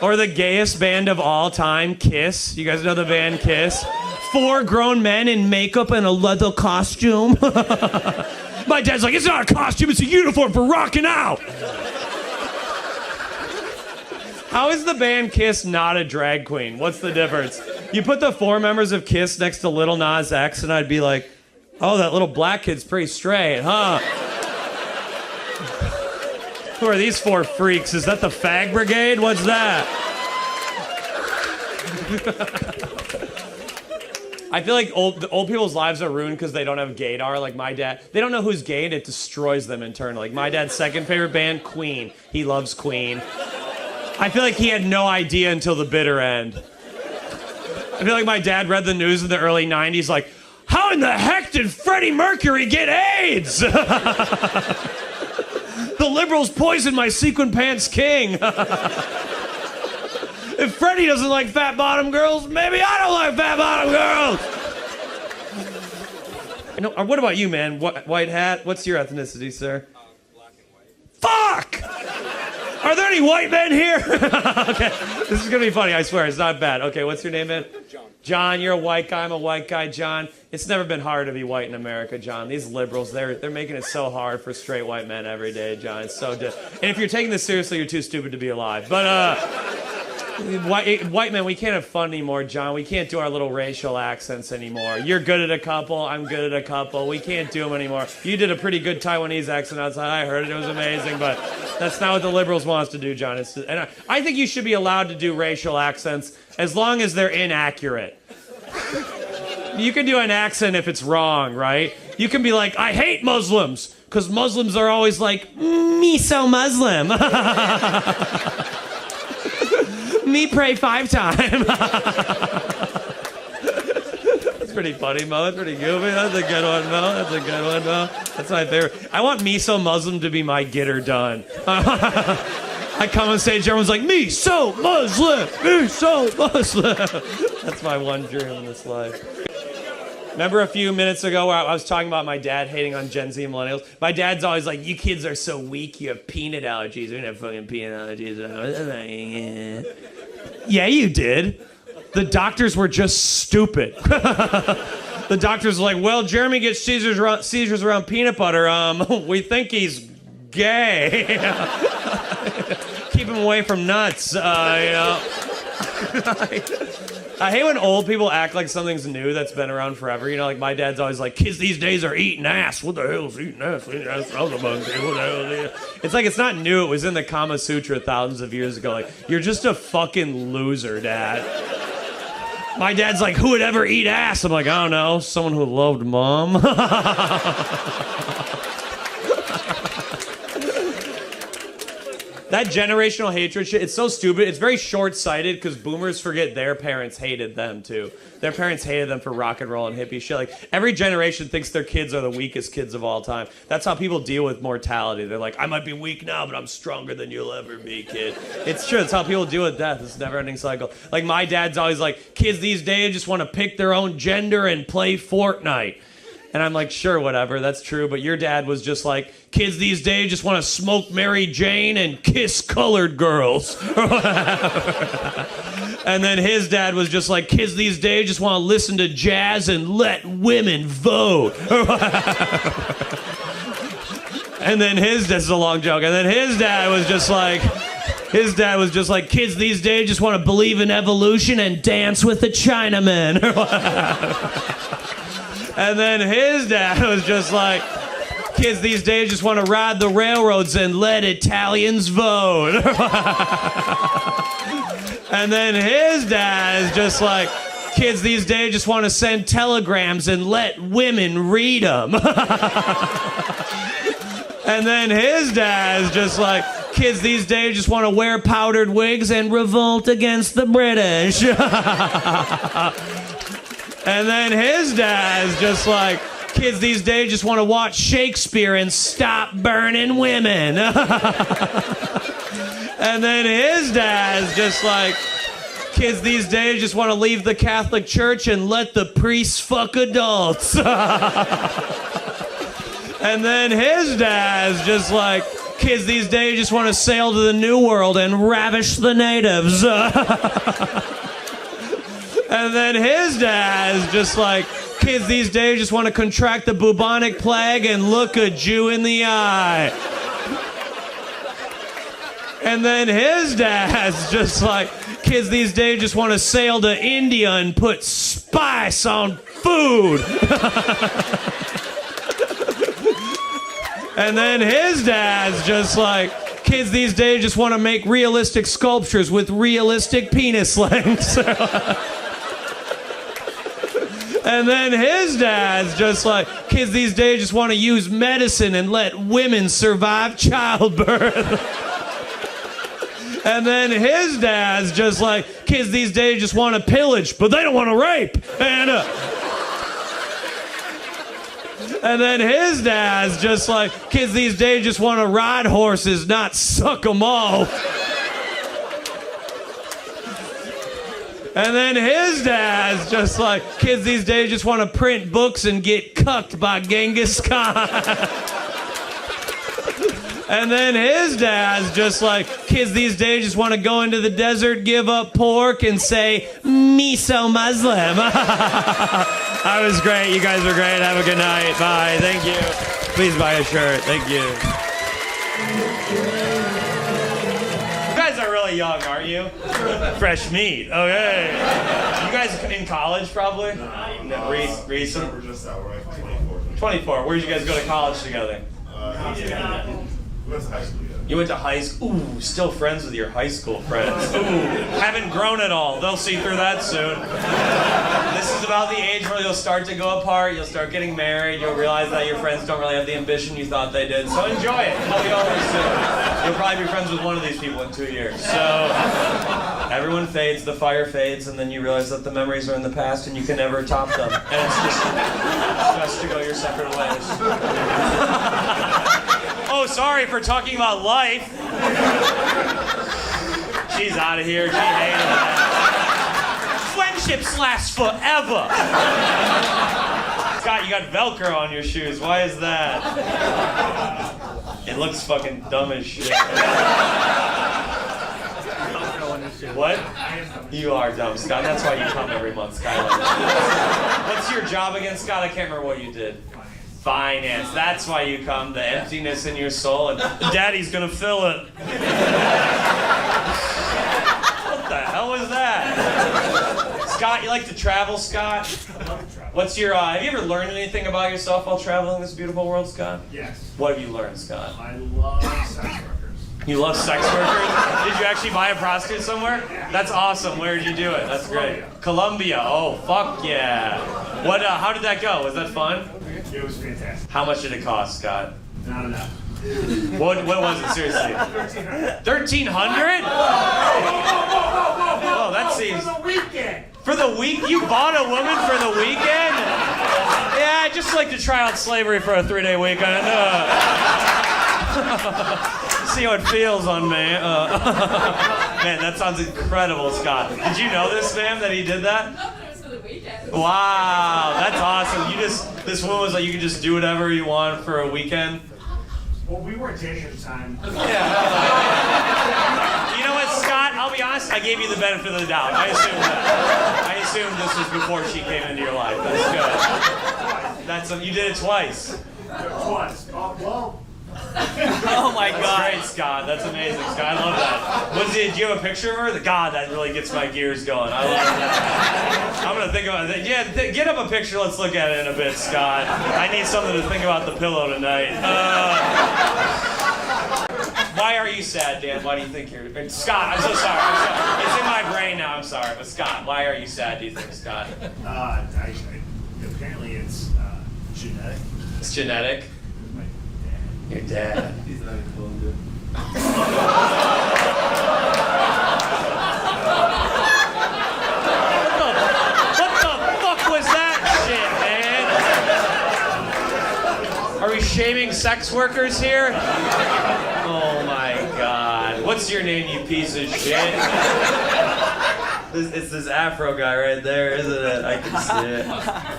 Or the gayest band of all time, Kiss. You guys know the band Kiss? 4 grown men in makeup and a leather costume. My dad's like, it's not a costume, it's a uniform for rocking out. How is the band Kiss not a drag queen? What's the difference? You put the 4 members of Kiss next to Lil Nas X and I'd be like, oh, that little black kid's pretty straight, huh? Who are these 4 freaks? Is that the Fag Brigade? What's that? I feel like old people's lives are ruined because they don't have gaydar. Like my dad, they don't know who's gay and it destroys them internally. Like my dad's second favorite band, Queen. He loves Queen. I feel like he had no idea until the bitter end. I feel like my dad read the news in the early 90s like, how in the heck did Freddie Mercury get AIDS? The liberals poisoned my sequin pants king. If Freddie doesn't like fat bottom girls, maybe I don't like fat bottom girls. What about you, man? White hat? What's your ethnicity, sir? Black and white. Fuck! Are there any white men here? Okay, this is gonna be funny, I swear, it's not bad. Okay, what's your name, man? John. John, you're a white guy, I'm a white guy, John. It's never been hard to be white in America, John. These liberals, they're making it so hard for straight white men every day, John. It's so and if you're taking this seriously, you're too stupid to be alive. But white men, we can't have fun anymore, John. We can't do our little racial accents anymore. You're good at a couple, I'm good at a couple. We can't do them anymore. You did a pretty good Taiwanese accent outside. I heard it, it was amazing, but that's not what the liberals want us to do, John. And I think you should be allowed to do racial accents as long as they're inaccurate. You can do an accent if it's wrong, right? You can be like, I hate Muslims, because Muslims are always like, me so Muslim. Me pray 5 times. That's pretty funny, Mo. That's pretty goofy. That's a good one, Mo. That's a good one, Mo. That's my favorite. I want me so Muslim to be my get her done. I come on stage, everyone's like, me so Muslim, me so Muslim. That's my one dream in this life. Remember a few minutes ago where I was talking about my dad hating on Gen Z and millennials? My dad's always like, you kids are so weak, you have peanut allergies. We didn't have fucking peanut allergies. Yeah, you did. The doctors were just stupid. The doctors were like, well, Jeremy gets seizures around peanut butter. We think he's gay. Keep him away from nuts, you know. I hate when old people act like something's new that's been around forever. You know, like my dad's always like, kids these days are eating ass. What the hell is eating ass? Eating ass? I was a monkey. What the hell is it? It's like, it's not new. It was in the Kama Sutra thousands of years ago. Like, you're just a fucking loser, Dad. My dad's like, who would ever eat ass? I'm like, I don't know. Someone who loved Mom. That generational hatred shit, it's so stupid. It's very short-sighted because boomers forget their parents hated them too. Their parents hated them for rock and roll and hippie shit. Like, every generation thinks their kids are the weakest kids of all time. That's how people deal with mortality. They're like, I might be weak now, but I'm stronger than you'll ever be, kid. It's true. It's how people deal with death. It's a never-ending cycle. Like, my dad's always like, kids these days just want to pick their own gender and play Fortnite. And I'm like, sure, whatever, that's true. But your dad was just like, kids these days just want to smoke Mary Jane and kiss colored girls. And then his dad was just like, kids these days just want to listen to jazz and let women vote. And then this is a long joke. And then his dad was just like, kids these days just want to believe in evolution and dance with the Chinamen. And then his dad was just like, kids these days just want to ride the railroads and let Italians vote. And then his dad is just like, kids these days just want to send telegrams and let women read them. And then his dad is just like, kids these days just want to wear powdered wigs and revolt against the British. And then his dad's just like, kids these days just want to watch Shakespeare and stop burning women. And then his dad's just like, kids these days just want to leave the Catholic Church and let the priests fuck adults. And then his dad's just like, kids these days just want to sail to the New World and ravish the natives. And then his dad's just like, kids these days just want to contract the bubonic plague and look a Jew in the eye. And then his dad's just like, kids these days just want to sail to India and put spice on food. And then his dad's just like, kids these days just want to make realistic sculptures with realistic penis lengths. And then his dad's just like, kids these days just want to use medicine and let women survive childbirth. And then his dad's just like, kids these days just want to pillage, but they don't want to rape. And then his dad's just like, kids these days just want to ride horses, not suck them off. And then his dad's just like, kids these days just want to print books and get cucked by Genghis Khan. And then his dad's just like, kids these days just want to go into the desert, give up pork, and say, me so Muslim. That was great. You guys were great. Have a good night. Bye. Thank you. Please buy a shirt. Thank you. You guys are really young, aren't you? Fresh meat. Okay. You guys in college, probably? Recent? We're just out. We're like 24. 24. Where did you guys go to college together? We went to high school, yeah. You went to high school? Ooh, still friends with your high school friends. Ooh, haven't grown at all. They'll see through that soon. This is about the age where you'll start to go apart, you'll start getting married, you'll realize that your friends don't really have the ambition you thought they did. So enjoy it. It'll be over soon. You'll probably be friends with one of these people in 2 years. So everyone fades, the fire fades, and then you realize that the memories are in the past and you can never top them. And it's just to go your separate ways. Oh, sorry for talking about life. She's out of here. She hated that. Friendships last forever. Scott, you got Velcro on your shoes. Why is that? It looks fucking dumb as shit. What? You are dumb, Scott. That's why you come every month, Skylar. What's your job again, Scott? I can't remember what you did. Finance. That's why you come. The emptiness in your soul, and Daddy's gonna fill it. What the hell was that? Scott, you like to travel, Scott? What's your, have you ever learned anything about yourself while traveling this beautiful world, Scott? Yes. What have you learned, Scott? I love sex workers. You love sex workers? Did you actually buy a prostitute somewhere? That's awesome. Where did you do it? That's great. Colombia. Oh, fuck yeah. What? How did that go? Was that fun? It was fantastic. How much did it cost, Scott? Not enough. What was it, seriously? 1,300? Oh, that seems... For the weekend. For the week? You bought a woman for the weekend? Yeah, I'd just like to try out slavery for a 3-day weekend. See how it feels on me. Man, that sounds incredible, Scott. Did you know this, ma'am, that he did that? No, but it was for the weekend. Wow, that's awesome. This woman was like, you can just do whatever you want for a weekend. Well, we weren't dating at the time. Yeah. You know what, Scott? I'll be honest. I gave you the benefit of the doubt. I assumed this was before she came into your life. That's good. You did it twice. Twice. Well. Oh my God. Great, Scott. That's amazing, Scott. I love that. Do you have a picture of her? God, that really gets my gears going. I love that. I'm gonna think about it. Yeah, get up a picture. Let's look at it in a bit, Scott. I need something to think about the pillow tonight. Why are you sad, Dan? Why do you think you're... Scott, I'm so sorry. It's in my brain now. I'm sorry. But Scott, why are you sad, do you think, Scott? Apparently it's genetic. It's genetic? Your dad. He's not even cool, dude. What the fuck was that shit, man? Are we shaming sex workers here? Oh my God. What's your name, you piece of shit? It's this Afro guy right there, isn't it? I can see it.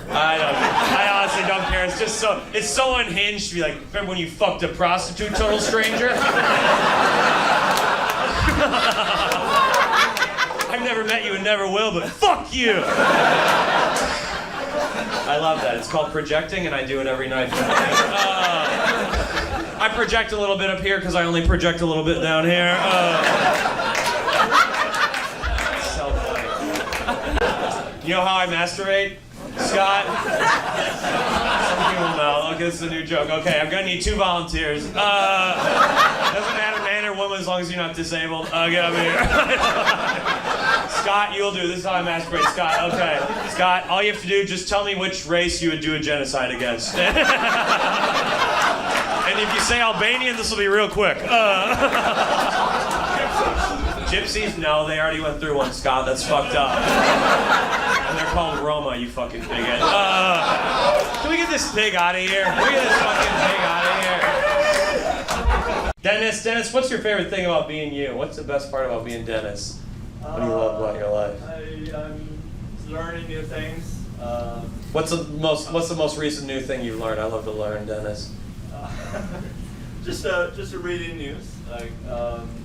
I honestly don't care. It's just it's so unhinged to be like, remember when you fucked a prostitute, total stranger? I've never met you and never will, but fuck you! I love that. It's called projecting, and I do it every night. I project a little bit up here because I only project a little bit down here. You know how I masturbate, Scott? Some people know. Okay, this is a new joke. Okay, I'm gonna need 2 volunteers. Doesn't matter, man or woman, as long as you're not disabled. Get up here. Scott, you'll do. This is how I masturbate, Scott. Okay, Scott, all you have to do, just tell me which race you would do a genocide against. And if you say Albanian, this will be real quick. Gypsies? No, they already went through one, Scott. That's fucked up. And they're called Roma, you fucking bigot. Can we get this pig out of here? Can we get this fucking pig out of here? Dennis, what's your favorite thing about being you? What's the best part about being Dennis? What do you love about your life? I'm learning new things. What's the most recent new thing you've learned? I love to learn, Dennis. Just reading news.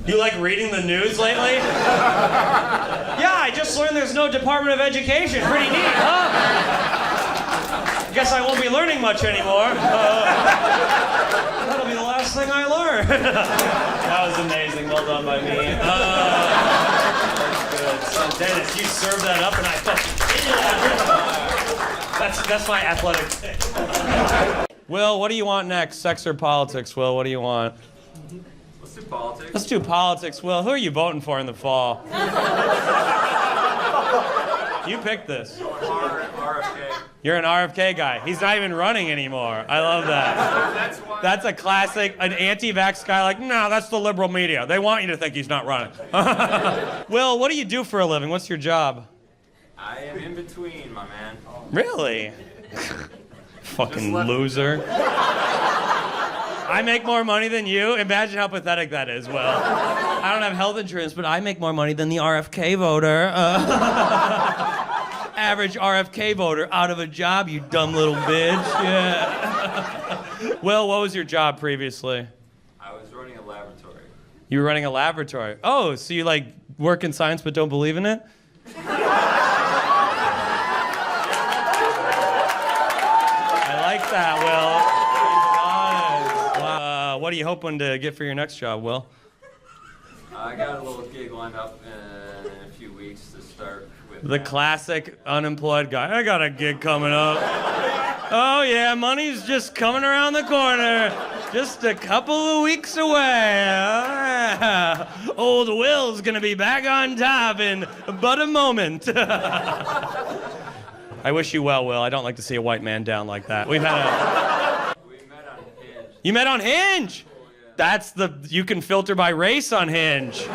You like reading the news lately? Yeah, I just learned there's no Department of Education. Pretty neat, huh? Guess I won't be learning much anymore. That'll be the last thing I learn. That was amazing. Well done by me. That's good. So, Dennis, you served that up and I fucking... That's my athletic thing. Will, what do you want next? Sex or politics, Will? What do you want? Let's do politics. Let's do politics, Will. Who are you voting for in the fall? You picked this. RFK. You're an RFK guy. He's not even running anymore. I love that. That's a classic, an anti-vax guy like, no, that's the liberal media. They want you to think he's not running. Will, what do you do for a living? What's your job? I am in between, my man. Really? Fucking loser. I make more money than you? Imagine how pathetic that is, Will. I don't have health insurance, but I make more money than the RFK voter. Average RFK voter out of a job, you dumb little bitch. Yeah. Will, what was your job previously? I was running a laboratory. You were running a laboratory. Oh, so you like work in science but don't believe in it? I like that, Will. Wow. What are you hoping to get for your next job, Will? I got a little gig lined up in a few weeks to start with. The classic unemployed guy. I got a gig coming up. Oh yeah, money's just coming around the corner. Just a couple of weeks away. Old Will's gonna be back on top in but a moment. I wish you well, Will. I don't like to see a white man down like that. We met on Hinge. You met on Hinge? You can filter by race on Hinge.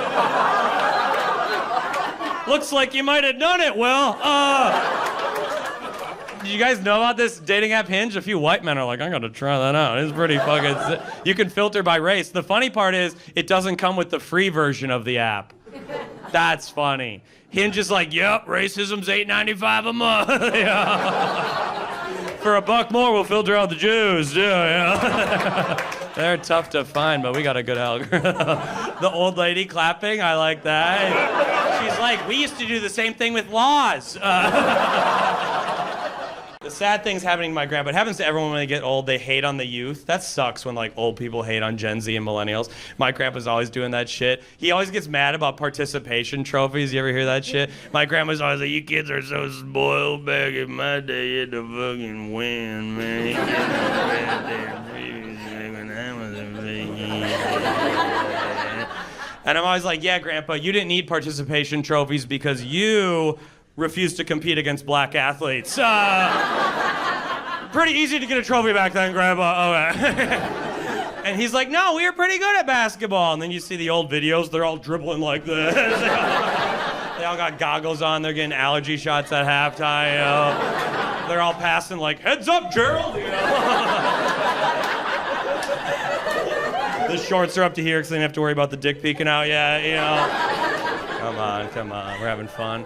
Looks like you might have done it, Will. Did you guys know about this dating app Hinge? A few white men are like, I'm gonna try that out. It's pretty fucking. You can filter by race. The funny part is, it doesn't come with the free version of the app. That's funny. Hinge is like, yep, racism's $8.95 a month. For $1 more, we'll filter out the Jews. Yeah. They're tough to find, but we got a good algorithm. The old lady clapping, I like that. She's like, we used to do the same thing with laws. The sad thing's happening to my grandpa. It happens to everyone when they get old. They hate on the youth. That sucks when like old people hate on Gen Z and millennials. My grandpa's always doing that shit. He always gets mad about participation trophies. You ever hear that shit? My grandma's always like, you kids are so spoiled. Back in my day, you had to fucking win, man. And I'm always like, yeah, Grandpa, you didn't need participation trophies because you refused to compete against black athletes. Pretty easy to get a trophy back then, Grandpa. Okay. And he's like, no, we were pretty good at basketball. And then you see the old videos, they're all dribbling like this. They all got goggles on, they're getting allergy shots at halftime, you know. They're all passing like, heads up, Gerald, you know. The shorts are up to here because they didn't have to worry about the dick peeking out yet, you know. Come on, we're having fun.